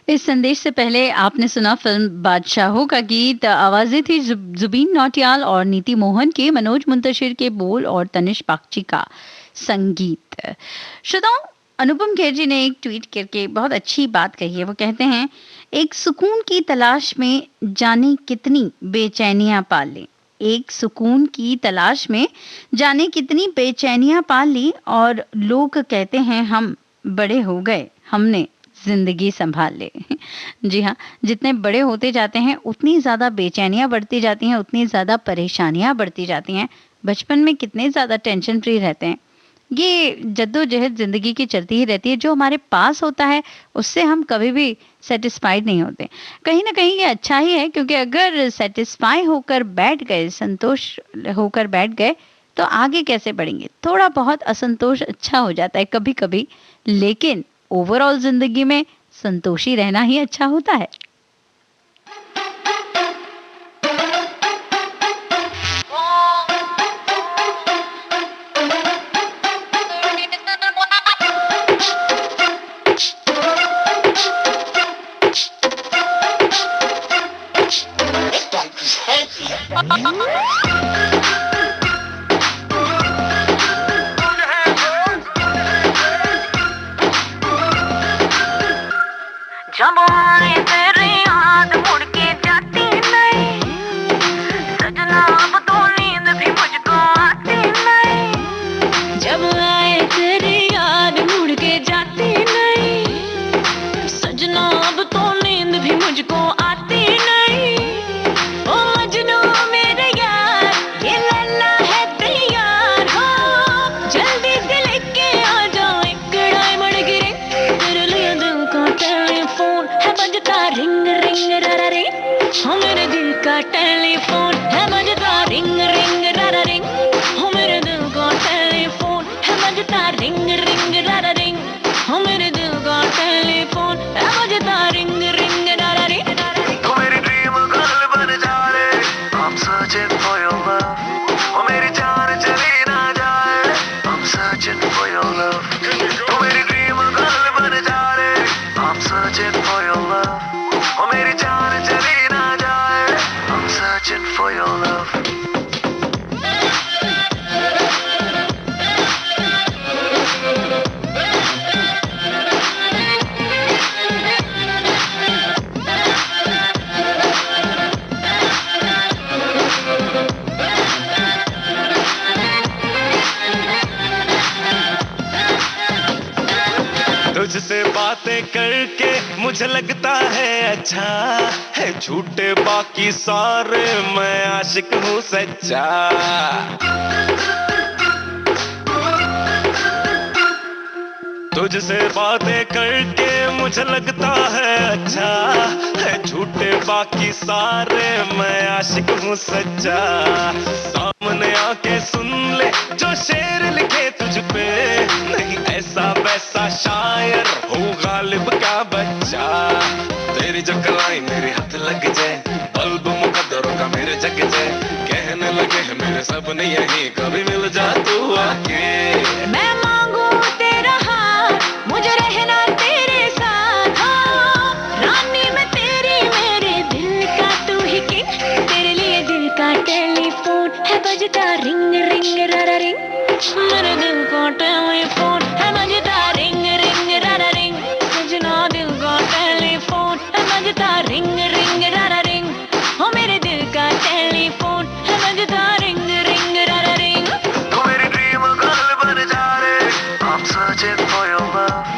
इस संदेश से पहले आपने सुना फिल्म बादशाहों का गीत। आवाजें थी जुबीन नौटियाल और नीति मोहन के, मनोज मुंतशिर के बोल और तनिष बागची का संगीत। श्रोताओं, अनुपम खेर जी ने एक ट्वीट करके बहुत अच्छी बात कही है। वो कहते हैं, एक सुकून की तलाश में जाने कितनी बेचैनियां पाल ली, एक सुकून की तलाश में जाने कितनी बेचैनियां पाल ली, और लोग कहते हैं हम बड़े हो गए, हमने जिंदगी संभाल ले। जी हाँ, जितने बड़े होते जाते हैं उतनी ज्यादा बेचैनियां बढ़ती जाती हैं, उतनी ज्यादा परेशानियां बढ़ती जाती हैं। बचपन में कितने ज्यादा टेंशन फ्री रहते हैं, ये जद्दोजहद जिंदगी की चलती ही रहती है। जो हमारे पास होता है उससे हम कभी भी सेटिस्फाइड नहीं होते। कहीं ना कहीं ये अच्छा ही है, क्योंकि अगर सेटिस्फाई होकर बैठ गए, संतोष होकर बैठ गए, तो आगे कैसे बढ़ेंगे। थोड़ा बहुत असंतोष अच्छा हो जाता है कभी कभी, लेकिन ओवरऑल जिंदगी में संतोषी रहना ही अच्छा होता है। जब आए तेरी याद मुड़ के जाती नहीं, सजना अब तो नींद भी मुझको आती नहीं। जब आए तेरी याद मुड़ के जाती नहीं, सजना अब तो नींद भी मुझको आती नहीं। ओ मजनू मेरे यार, ये लैला है तैयार हो, जल्दी से लेके आ जाओ एक डायमंड की रिंग। तेरे लिए दिल का टेलीफोन है बजता रिंग रिंग रारा रिंग। हो मेरे दिल का टेलीफोन है बजता रिंग रिंग रारा रिंग। हो मेरे दिल का टेलीफोन है बजता रिंग रिंग रारा रिंग। हो मेरे दिल का टेलीफोन है बजता रिंग रिंग रारा रिंग। तू मेरी ड्रीम गर्ल बन जा रे, I'm searching for your love. ओ मेरी जान चली ना जाए, I'm searching for your love. तू मेरी ड्रीम गर्ल बन जा रे, I'm searching for your love. ओ मेरी जान चली ना जाए, I'm searching for your love. तुझसे बातें करके मुझे लगता है अच्छा है, झूठे बाकी सारे मैं आशिक हूँ सच्चा। तुझसे बातें करके मुझे लगता है अच्छा है, झूठे बाकी सारे मैं आशिक हूँ सच्चा। सामने आके सुन ले जो शेर लिखे तुझ पे, नहीं ऐसा वैसा शायर हो गालिब का बच्चा। तेरी जो कलाई मेरे हाथ लग जाए, बल्ब मुकद्दरों का मेरे जग जाए, कहने लगे मेरे सपने यही कभी मिल जा तू आके। मैं मांगू तेरा हाथ, मुझे रहना तेरे साथ। हाँ, रानी मैं तेरी, मेरे दिल का तू ही किंग। तेरे लिए दिल का टेलीफोन है बजता रिंग रिंग रारा रिंग। मेरे दिल का टेलीफोन है बजता रिंग रिंग रारा रिंग। सजना दिल का टेलीफोन है बजता रिंग रिंग रारा रिंग। हो मेरे दिल का टेलीफोन है बजता रिंग रिंग रारा रिंग। तू मेरी ड्रीम गर्ल बन जा रे, I'm searching for your love.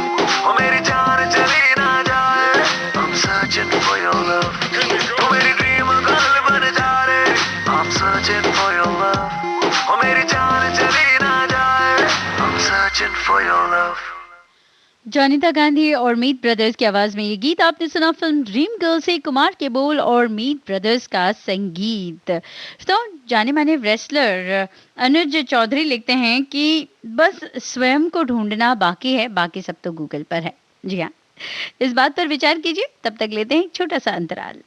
ओ मेरी जान चली ना जाए, I'm searching for your love. तू मेरी ड्रीम गर्ल बन जा रे, I'm searching for your love. ओ मेरी जान चली ना जाए, I'm searching for your love. Jonita Gandhi और मीत ब्रदर्स की आवाज में ये गीत आपने सुना फिल्म ड्रीम गर्ल से। कुमार के बोल और मीत ब्रदर्स का संगीत। तो जाने माने रेसलर अनुज चौधरी लिखते हैं कि बस स्वयं को ढूंढना बाकी है, बाकी सब तो गूगल पर है। जी हाँ, इस बात पर विचार कीजिए। तब तक लेते हैं एक छोटा सा अंतराल।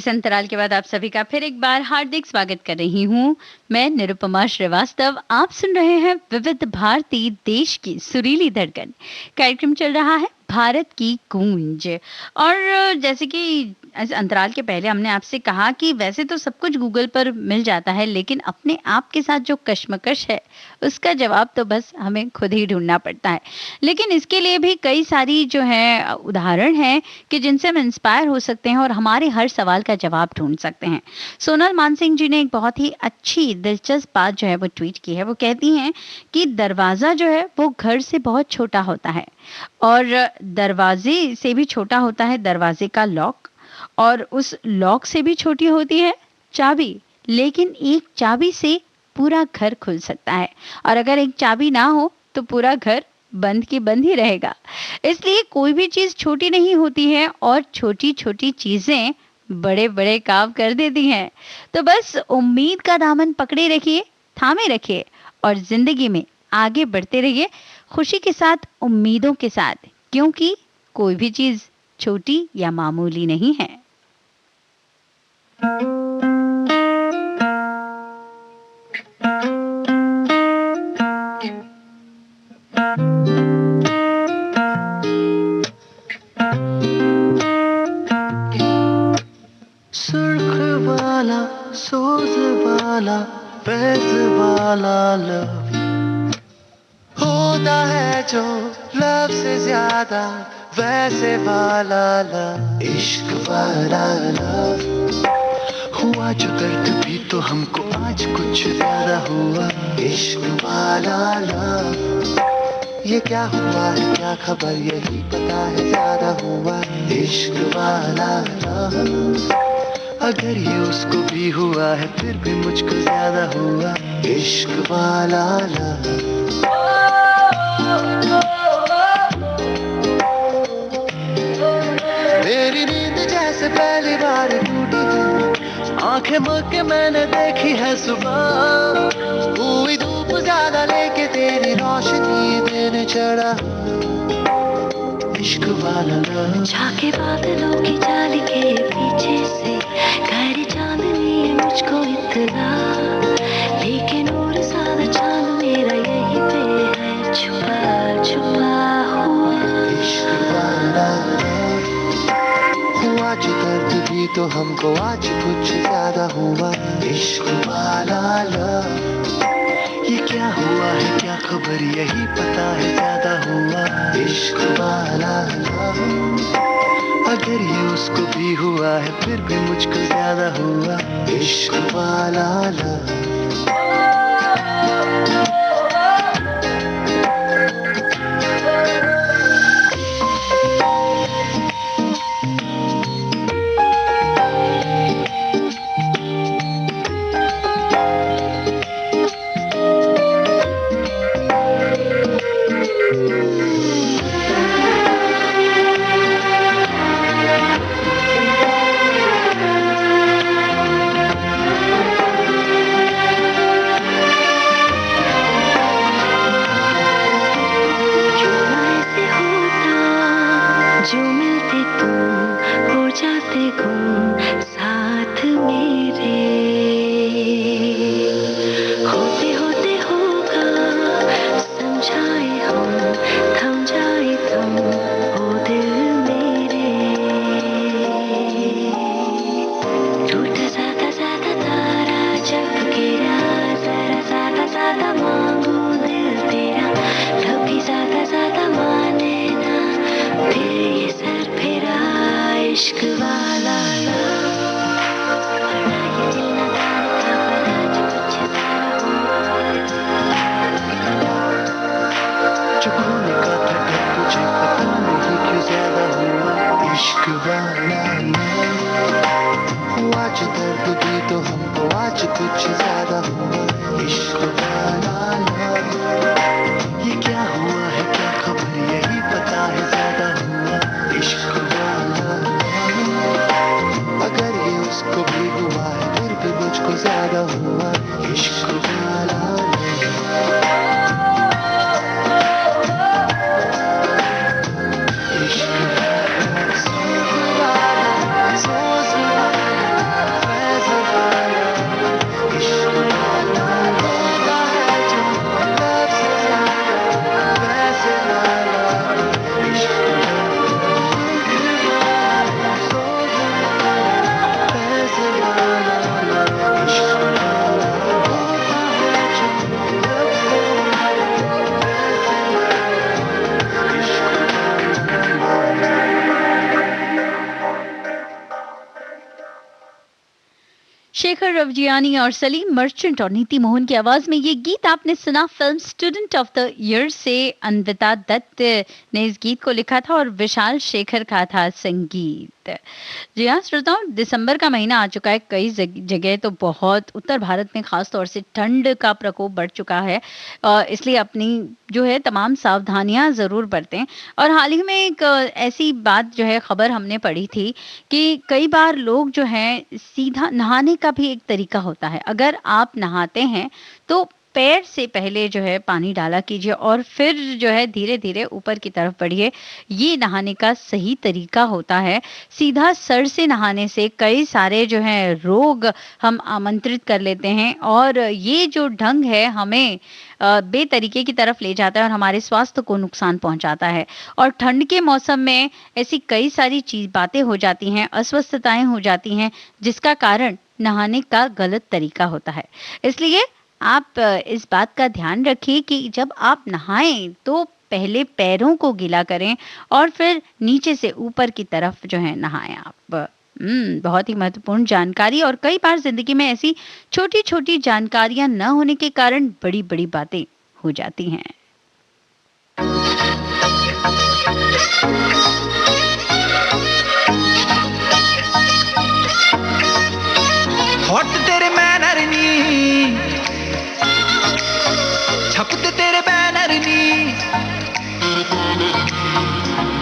इस अंतराल के बाद आप सभी का फिर एक बार हार्दिक स्वागत कर रही हूँ। मैं निरुपमा श्रीवास्तव। आप सुन रहे हैं विविध भारती, देश की सुरीली धड़कन। कार्यक्रम चल रहा है भारत की गूंज। और जैसे कि इस अंतराल के पहले हमने आपसे कहा कि वैसे तो सब कुछ गूगल पर मिल जाता है, लेकिन अपने आप के साथ जो कश्मकश है उसका जवाब तो बस हमें खुद ही ढूंढना पड़ता है। लेकिन इसके लिए भी कई सारी जो है उदाहरण हैं कि जिनसे हम इंस्पायर हो सकते हैं और हमारे हर सवाल का जवाब ढूंढ सकते हैं। सोनल मानसिंह जी ने एक बहुत ही अच्छी दिलचस्प बात जो है वो ट्वीट की है। वो कहती हैं कि दरवाजा जो है वो घर से बहुत छोटा होता है और दरवाजे से भी छोटा होता है दरवाजे का लॉक, और उस लॉक से भी छोटी होती है चाबी। लेकिन एक चाबी से पूरा घर खुल सकता है, और अगर एक चाबी ना हो तो पूरा घर बंद की बंद ही रहेगा। इसलिए कोई भी चीज छोटी नहीं होती है और छोटी छोटी चीजें बड़े बड़े काम कर देती हैं। तो बस उम्मीद का दामन पकड़े रखिए, थामे रखिए और जिंदगी में आगे बढ़ते रहिए, खुशी के साथ, उम्मीदों के साथ, क्योंकि कोई भी चीज छोटी या मामूली नहीं है। सुर्ख वाला, सोज वाला, फैज वाला लव होता है जो लव से ज्यादा वैसे वाला लव, इश्क वाला लव। हुआ जो दर्द भी तो हमको आज कुछ ज्यादा हुआ, इश्क वाला लव। ये क्या हुआ है क्या खबर यही पता है ज्यादा हुआ, इश्क वाला लव। अगर ये उसको भी हुआ है फिर भी मुझको ज्यादा हुआ, इश्क वाला लव। मेरी नींद जैसे पहली बार टूटी है, आंखें मूंद के मैंने देखी है सुबह, हुई धूप ज्यादा लेके तेरी रोशनी देने चढ़ा, इश्क वाला लव। झाके बादलों की जाली के पीछे से घर चांदनी है मुझको इतना, लेकिन और ज्यादा चांद मेरा यही पे है छुपा छुपा हुआ, इश्क वाला लव। हुआ जो दर्द भी तो हमको आज कुछ ज्यादा हुआ, इश्क वाला लव। ये क्या हुआ है क्या खबर यही पता है ज्यादा हुआ, इश्क वाला लव। अगर ये उसको भी हुआ है फिर भी मुझको ज्यादा हुआ, इश्क वाला लव। शेखर रवजियानी और सलीम मर्चेंट और नीति मोहन की आवाज में ये गीत आपने सुना film student of the year से। अन्विता दत्त ने इस गीत को लिखा था और विशाल शेखर का था संगीत। जी हाँ श्रोताओं, दिसंबर का महीना आ चुका है। कई जगह तो बहुत उत्तर भारत में खास तौर से ठंड का प्रकोप बढ़ चुका है, इसलिए अपनी जो है तमाम सावधानियां जरूर बरतें। और हाल ही में एक ऐसी बात जो है खबर हमने पढ़ी थी कि कई बार लोग जो है सीधा नहाने का भी एक तरीका होता है। अगर आप नहाते हैं तो पैर से पहले जो है पानी डाला कीजिए और फिर जो है धीरे धीरे ऊपर की तरफ बढ़िए। ये नहाने का सही तरीका होता है। सीधा सर से नहाने से कई सारे जो है रोग हम आमंत्रित कर लेते हैं और ये जो ढंग है हमें बेतरीके की तरफ ले जाता है और हमारे स्वास्थ्य को नुकसान पहुंचाता है। और ठंड के मौसम में ऐसी कई सारी बातें हो जाती हैं, अस्वस्थताएं हो जाती हैं, जिसका कारण नहाने का गलत तरीका होता है। इसलिए आप इस बात का ध्यान रखिए कि जब आप नहाएं तो पहले पैरों को गीला करें और फिर नीचे से ऊपर की तरफ जो है नहाएं आप। बहुत ही महत्वपूर्ण जानकारी। और कई बार जिंदगी में ऐसी छोटी छोटी जानकारियां न होने के कारण बड़ी बड़ी बातें हो जाती हैं। हॉट तेरे मैनर नी, छपते तेरे बैनर नी,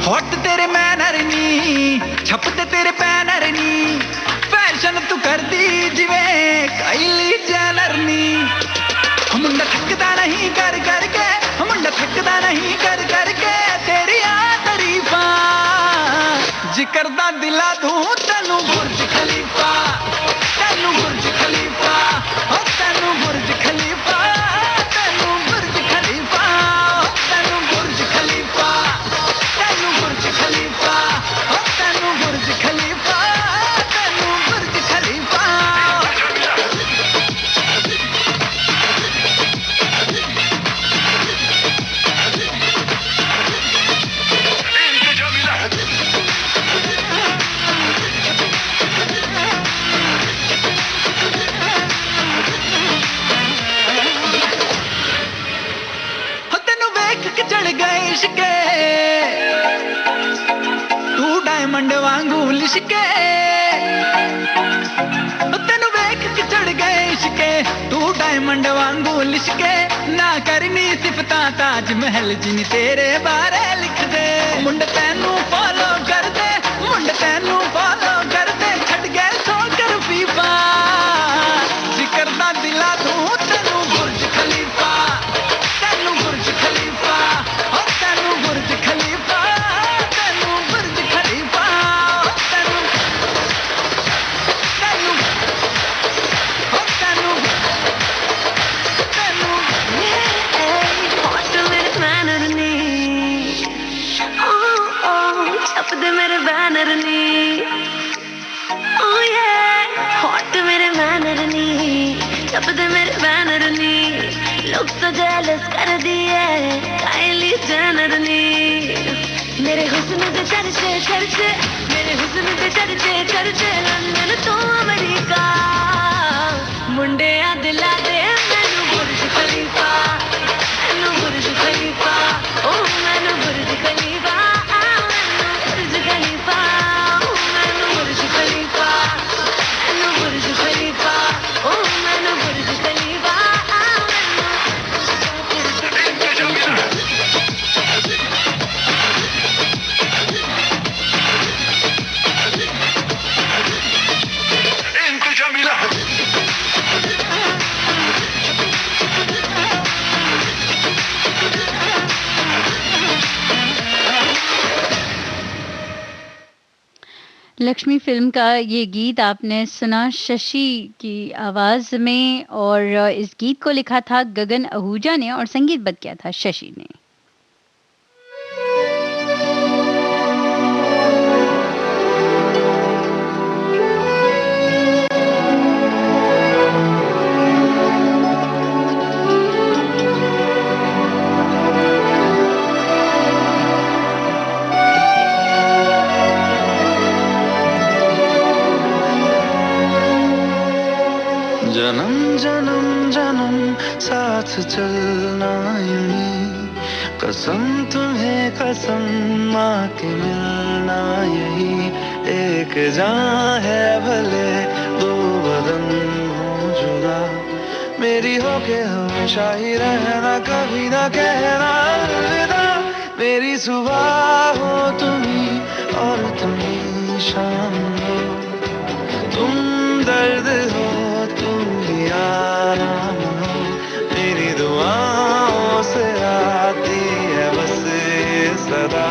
हॉट तेरे मैनर नी, छपते तेरे बैनर नी, फैशन तू कर दी जिवें काइली जेनर नी। मुंडा थकदा नहीं कर करके, मुंडा थकदा नहीं कर करके तेरिया तारीफां जिक्र दा दिला दूं तैनू बुर्ज खलीफा, तैनू बुर्ज खलीफा, ओ तैनू बुर्ज खलीफा, तैनू बुर्ज खलीफा, ओ तैनू बुर्ज खलीफा, तैनू बुर्ज खलीफा, ओ तैनू बुर्ज खलीफा, तैनू बुर्ज खलीफा। लिशके तू डायमंड वांगू लिशके, तेनू वेख के चढ़ गए इश्के, तू डायमंड वांगू लिशके, ना करनी सिफता ताज महल जिन तेरे बारे लिख दे। मुंड तेनू फॉलो कर दे, मुंड तेनू फॉलो कर दे, छड़ गए ठोकर फीफा, जिक्र दा दिला दूं तेनू बुर्ज खलीफा, तेनू बुर्ज खलीफा, ओ तेनू बुर्ज खलीफा, तेनू बुर्ज खलीफा, तेनू तेनू ओ तेनू तेनू हॉट मेरे बैनर नी, ओ छप दे मेरे बैनर नी, ओ ये हॉट मेरे बैनर नी, छप दे मेरे बैनर नी, लोग तो जेलस कर दिए काइली जेनर नी। मेरे हुस्न दे चर्चे चर्चे, मेरे हुस्न दे चर्चे चर्चे, लंदन तो अमेरिका, मुंडे आ दिला दे मैनू बुर्ज खलीफा, मैनू बुर्ज खलीफा, ओ मैनू बुर्ज खलीफा, मैनू बुर्ज खलीफा, ओ मैनू बुर्ज खलीफा, मैनू बुर्ज खलीफा, ओ मैनू बुर्ज खलीफा, लक्ष्मी फिल्म का ये गीत आपने सुना शशि की आवाज में और इस गीत को लिखा था गगन आहूजा ने और संगीतबद्ध किया था शशि ने। चलना यूं ही, कसम तुम्हें कसम माँ के मिलना यही, एक जान है भले दो बदन हो जुदा, मेरी होके हमेशा ही रहना, कभी ना कहना अलविदा, मेरी सुबह हो तुम ही और तुम ही शाम हो, तुम दर्द हो तुम ही आराम हो, मेरी दुआओं से आती है बस ये सदा,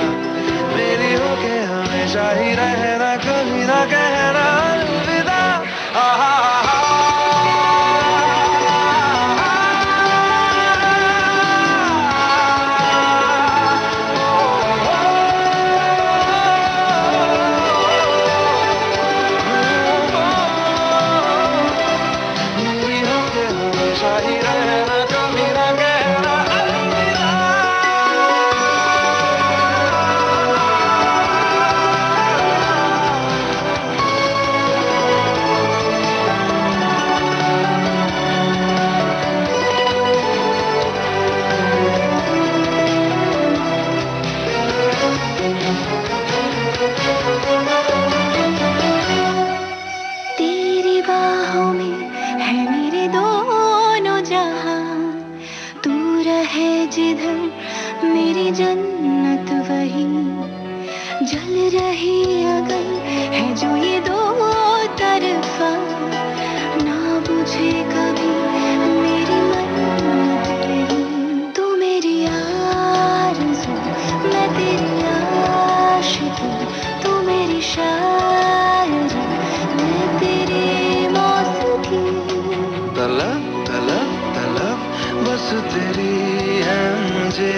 मेरी होके हमेशा ही रहना, कभी ना कहना अलविदा। तेरी बाहों में है मेरे दोनों जहां, तू रहे जिधर मेरी जन्नत वही, जल रही अगर है जो ये दो तरफा, ना बुझे कभी मेरी मन्नत नहीं, तू मेरी आरज़ू मैं तेरी आशिकी, तू मेरी शायरी मैं तेरी मौसीकी, तलब तलब तलब बस तेरी है मुझे,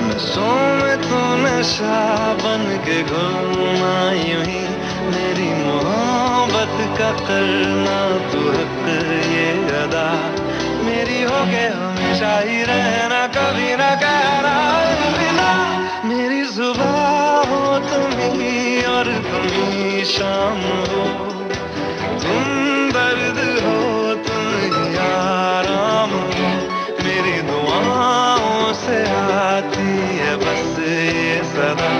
नसों में तू नशा बन के घूमना यूं ही, मेरी मोहब्बत का करना तू हक ये अदा, मेरी होके हमेशा ही रहना, कभी ना कहना अलविदा, मेरी सुबह हो तुम ही और तुम ही शाम हो, तुम दर्द हो तुम ही आराम हो, मेरी दुआओं से आती है बस ये सदा,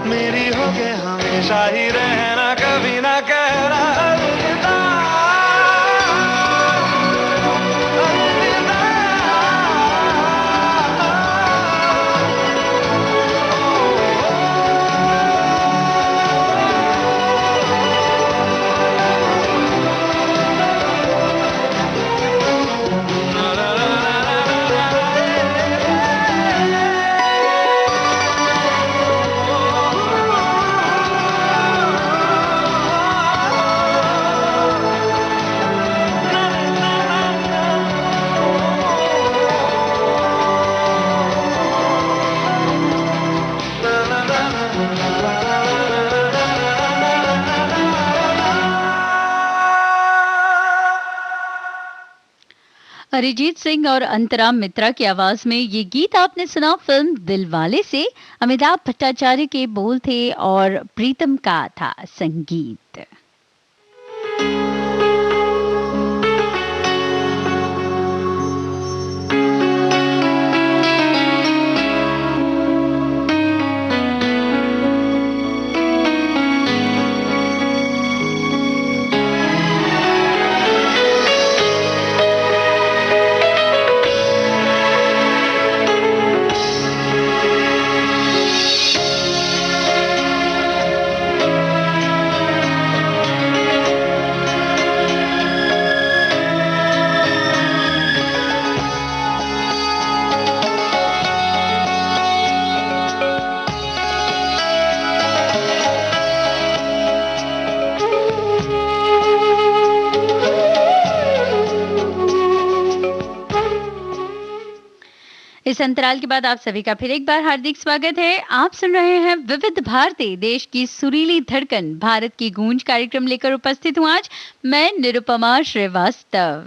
मेरी होके हमेशा ही रहना, कभी ना कहना अलविदा, अलविदा। अरिजीत सिंह और अंतराम मित्रा की आवाज में ये गीत आपने सुना फिल्म दिलवाले से। अमिताभ भट्टाचार्य के बोल थे और प्रीतम का था संगीत। इस अंतराल के बाद आप सभी का फिर एक बार हार्दिक स्वागत है। आप सुन रहे हैं विविध भारती, देश की सुरीली धड़कन, भारत की गूंज कार्यक्रम लेकर उपस्थित हूँ आज मैं निरुपमा श्रीवास्तव।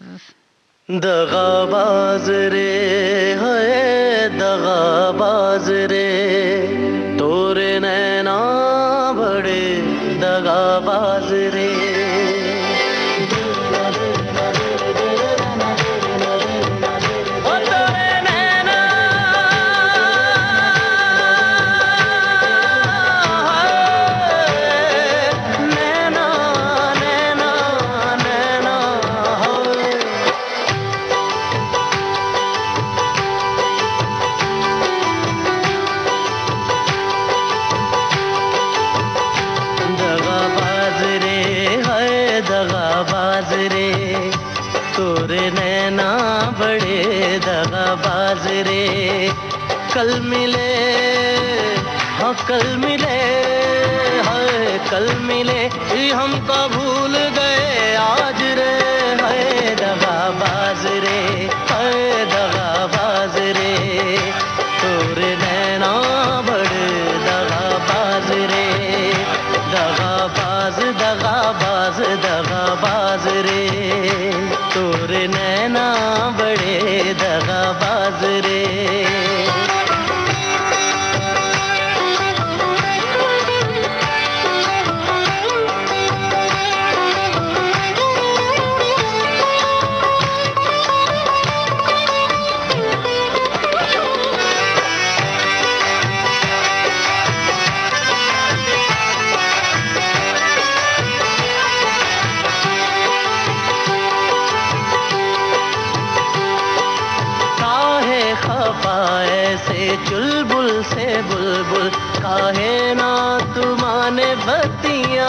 दगाबाज रे है दगाबाज रे, तोरे नैना बड़े दगाबाज रे। ओ तोरे नैना बड़े दगाबाज रे, कल मिले हाँ कल मिले, हाय कल मिले ही हमको भूल गए आज रे, हाय दगाबाज रे, हाय दगाबाज रे, तोरे नैना बड़े दगाबाज रे, दगाबाज दगाबाज दगाबाज रे, तोरे नैना बड़े दगाबाज रे। ऐसे चुलबुल से बुलबुल काहे ना तू माने बतिया,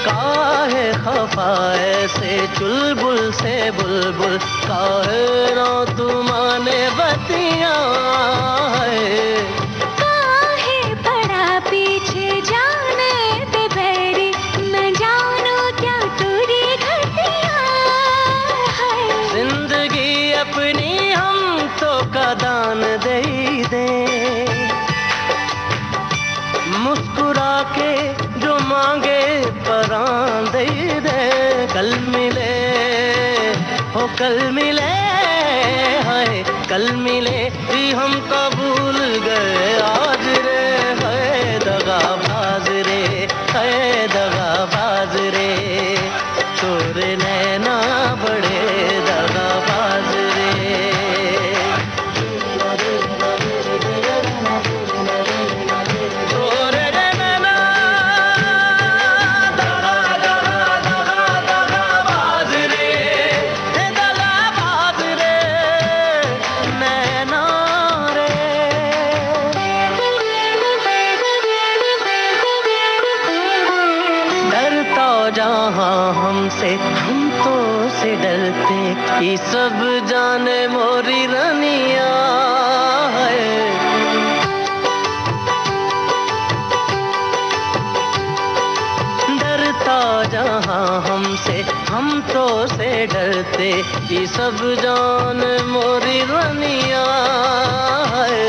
काहे खफा ऐसे चुलबुल से बुलबुल काहे ना तू माने बतिया, काहे पड़ा पीछे जाने दे बैरी, न जानो क्या तुरी घटिया है। जिंदगी अपनी हम तो का दान दे दे, मुस्कुरा के जो मांगे परान दे दे, कल मिले हो कल मिले, हाय कल मिले ही हम भूल गए आज रे, हाय दगाबाज रे, हाय दगाबाज रे, तोरे नैना बड़े दगाबाज रे। तोरे नैना दगाबाज रे, दगाबाज रे, नैना रे। डरता जहाँ हमसे हम तो से डरते, ये सब जाने मोरी रनिया है। डरता जहाँ हमसे हम तो से डरते, ये सब जान मोरी रनिया है।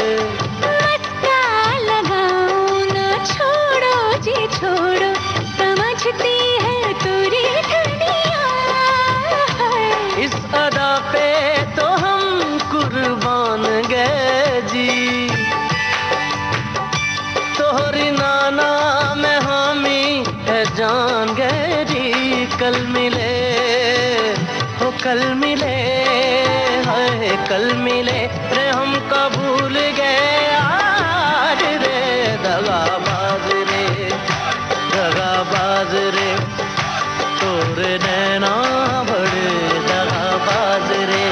मस्का लगाऊं न छोड़ो जी छोड़ो, समझती है तुरी दुनिया है। इस अदा पे तो हम कुर्बान गए जी, तोहरी नाना में हामी है जान गए जी, कल मिले हो कल मिले, हाय कल मिले रे हमको भूल गए आज रे, दगाबाज रे, दगाबाज रे, तोरे नैना बड़े दगाबाज रे,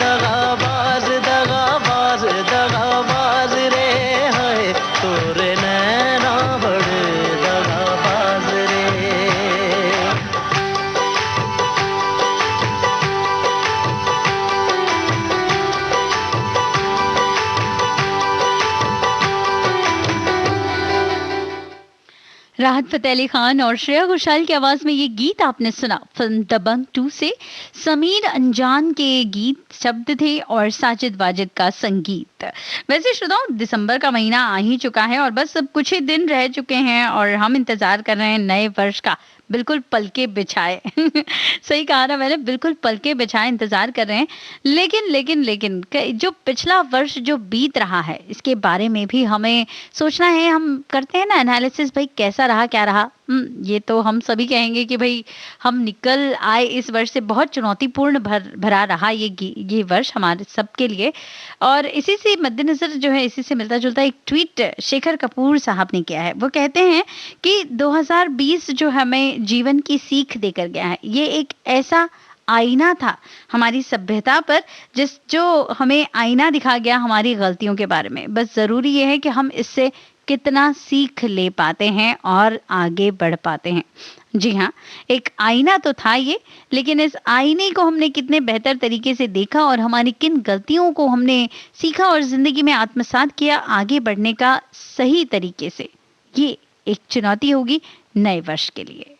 दगाबाज दगाबाज दगाबाज रे, हाय तोरे नैना बड़े दगाबाज रे। राहत फतेह अली खान और श्रेया घोषाल की आवाज में ये गीत आपने सुना फिल्म दबंग 2 से। समीर अंजान के गीत शब्द थे और साजिद वाजिद का संगीत। वैसे श्रोताओं, दिसंबर का महीना आ ही चुका है और बस अब कुछ ही दिन रह चुके हैं और हम इंतजार कर रहे हैं नए वर्ष का, बिल्कुल पलके बिछाए सही कहा ना मैंने, बिल्कुल पलके बिछाए इंतजार कर रहे हैं। लेकिन जो पिछला वर्ष जो बीत रहा है इसके बारे में भी हमें सोचना है। हम करते हैं ना एनालिसिस, भाई कैसा रहा क्या रहा। ये तो हम सभी कहेंगे कि भाई हम निकल आए इस वर्ष से, बहुत चुनौतीपूर्ण भरा रहा ये वर्ष हमारे सबके लिए। और इसी से मद्देनजर जो है, इसी से मिलता जुलता एक ट्वीट शेखर कपूर साहब ने किया है। वो कहते हैं कि 2020 जो हमें जीवन की सीख देकर गया है, ये एक ऐसा आईना था हमारी सभ्यता पर, जो हमें आईना दिखा गया हमारी गलतियों के बारे में। बस जरूरी ये है कि हम इससे कितना सीख ले पाते हैं और आगे बढ़ पाते हैं। जी हाँ, एक आईना तो था ये, लेकिन इस आईने को हमने कितने बेहतर तरीके से देखा और हमारी किन गलतियों को हमने सीखा और जिंदगी में आत्मसात किया आगे बढ़ने का सही तरीके से। ये एक चुनौती होगी नए वर्ष के लिए।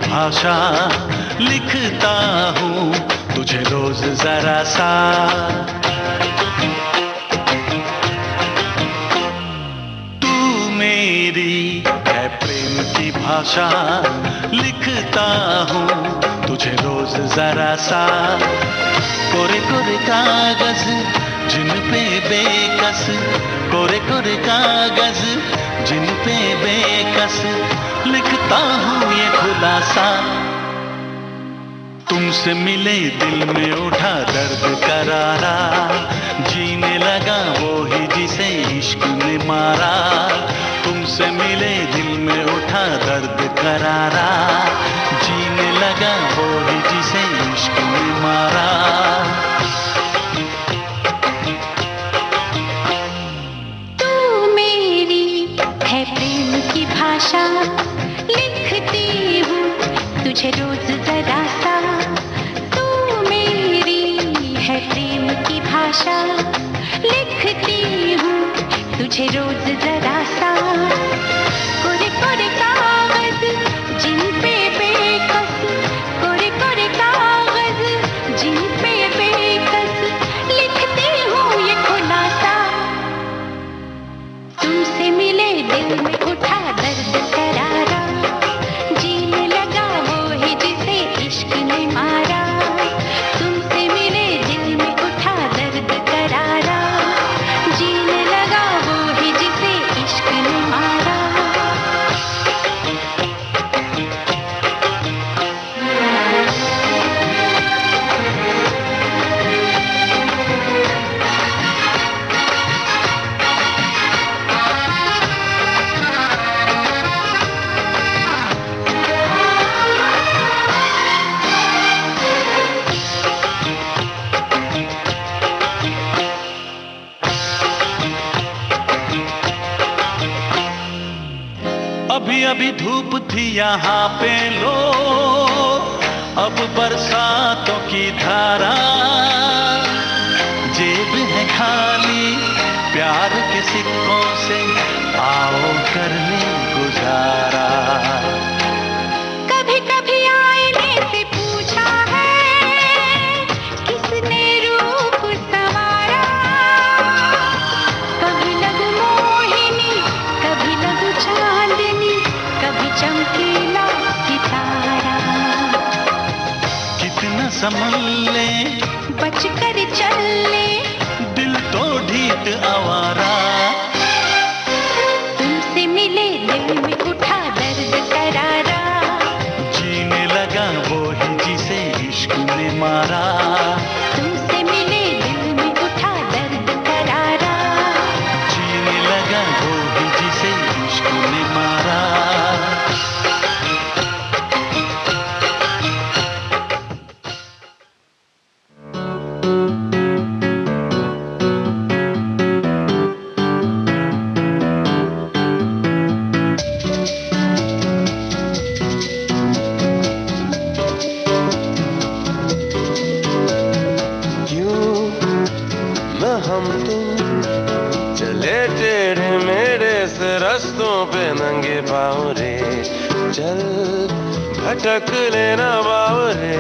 भाषा लिखता हूँ तुझे रोज जरा सा, तू मेरी है प्रेम की भाषा लिखता हूँ तुझे रोज जरा सा। कोरे कोरे कागज जिन पे बेकस, कोरे कोरे कागज जिन पे बेकस लिखता हूँ ये खुलासा। तुमसे मिले दिल में उठा दर्द करारा, जीने लगा वो ही जिसे इश्क ने मारा। तुमसे मिले दिल में उठा दर्द करारा, जीने लगा वो ही जिसे इश्क ने मारा। तू मेरी है प्रेम की भाषा लिखती हूँ तुझे रोज जरा सा। तू मेरी है प्रेम की भाषा लिखती हूँ तुझे रोज जरा सा। कोरे कोरे कागज जिन पे बेकस, कोरे कोरे कागज जिन पे बेकस लिखती हूँ ये खुलासा। तुमसे मिले दिल में उठा दर्द करारा, जीने लगा वो ही जिसे इश्क ने मारा। तुमसे मिले दिल में उठा दर्द करारा, जीने लगा वो ही जिसे इश्क ने मारा। अभी अभी धूप थी यहाँ पे लो, अब बरसातों की धारा। जेब है खाली प्यार के सिक्कों से, आओ कर ले गुजारा। कभी कभी आईने से पूछा है किसने रूप संवारा। कभी लगू मोहिनी, कभी लगू चांदनी, कभी चमकीला सितारा। कितना संभल ले बच कर चल ले दिल तो ढीठ आवारा। तुमसे मिले दिल में उठा दर्द करारा, जीने लगा वो ही जिसे इश्क ने मारा। तुमसे मिले दिल में उठा दर्द करारा। जीने लगा वो ही जिसे इश्क ने मारा। हम तुम चले टेढ़े मेढ़े से रस्तों पे नंगे पाँव रे, चल भटक लेना बाव रे।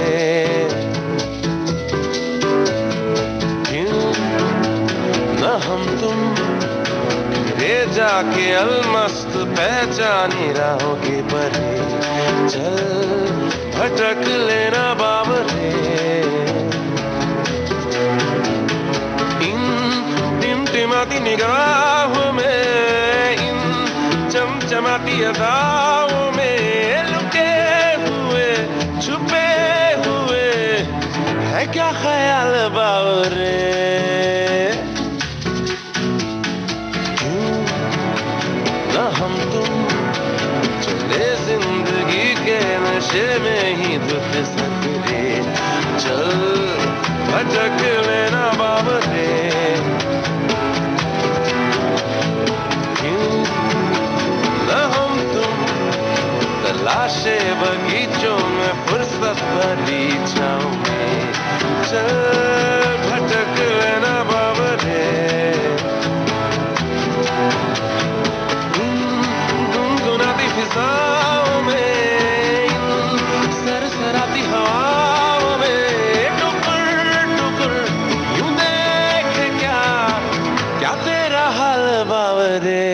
हम तुम रे जाके अलमस्त पहचानी राहों के परे चल भटक लेना बाबरे इन टिमटिमाती निगाहों में इन चमचमाती अदाओं में लुके हुए छुपे हुए है क्या ख्याल बाबरे हम तुम चले जिंदगी के नशे में ही दुख सकरे चल भटक लेना बाबरे क्यों न हम तुम तलाशे बगीचों में फुर्सत भरी छाँव में चल भटक लेना बाबरे फिजाओं में सरसराती हवाओं में टुकर टुकर यूं देख क्या क्या तेरा हाल बावरे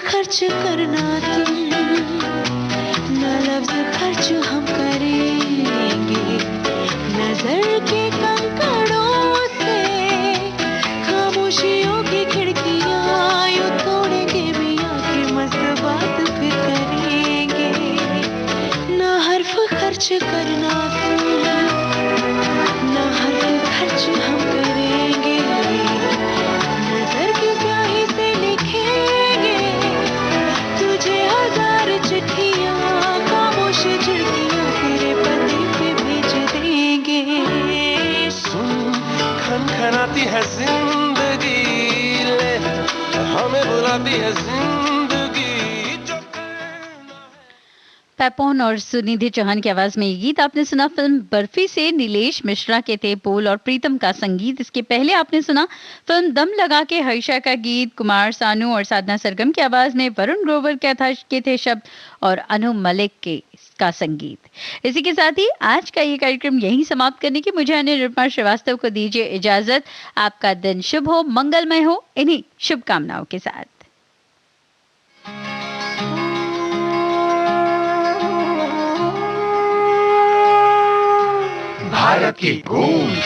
खर्च करना तुम न लफ्ज खर्च हम करेंगे नजर के कंकड़ों से खामोशियों की खिड़कियां यूं तोड़ेंगे मियां के मस्त बात फिर करेंगे न हर्फ खर्च करना तुम न हर्फ खर्च हम करेंगे नजर की स्याही से लिखेंगे तुझे हजार चिट्ठियां खामोश चिट्ठियां तेरे पते पे भेज देंगे सुन खनखनाती है जिंदगी ले हमें बुलाती है जिंदगी जो करना है पेपॉन और सुनिधि चौहान की आवाज में ये गीत आपने सुना फिल्म बर्फी से। नीलेश मिश्रा के थे बोल और प्रीतम का संगीत। इसके पहले आपने सुना फिल्म दम लगा के हर्षा का गीत, कुमार सानू और साधना सरगम की आवाज में वरुण ग्रोवर के थे शब्द और अनु मलिक का संगीत। इसी के साथ ही आज का ये कार्यक्रम यहीं समाप्त करने की मुझे निरुपमा श्रीवास्तव को दीजिए इजाजत। आपका दिन शुभ हो, मंगलमय हो, इन्हीं शुभकामनाओं के साथ। भारत की गूंज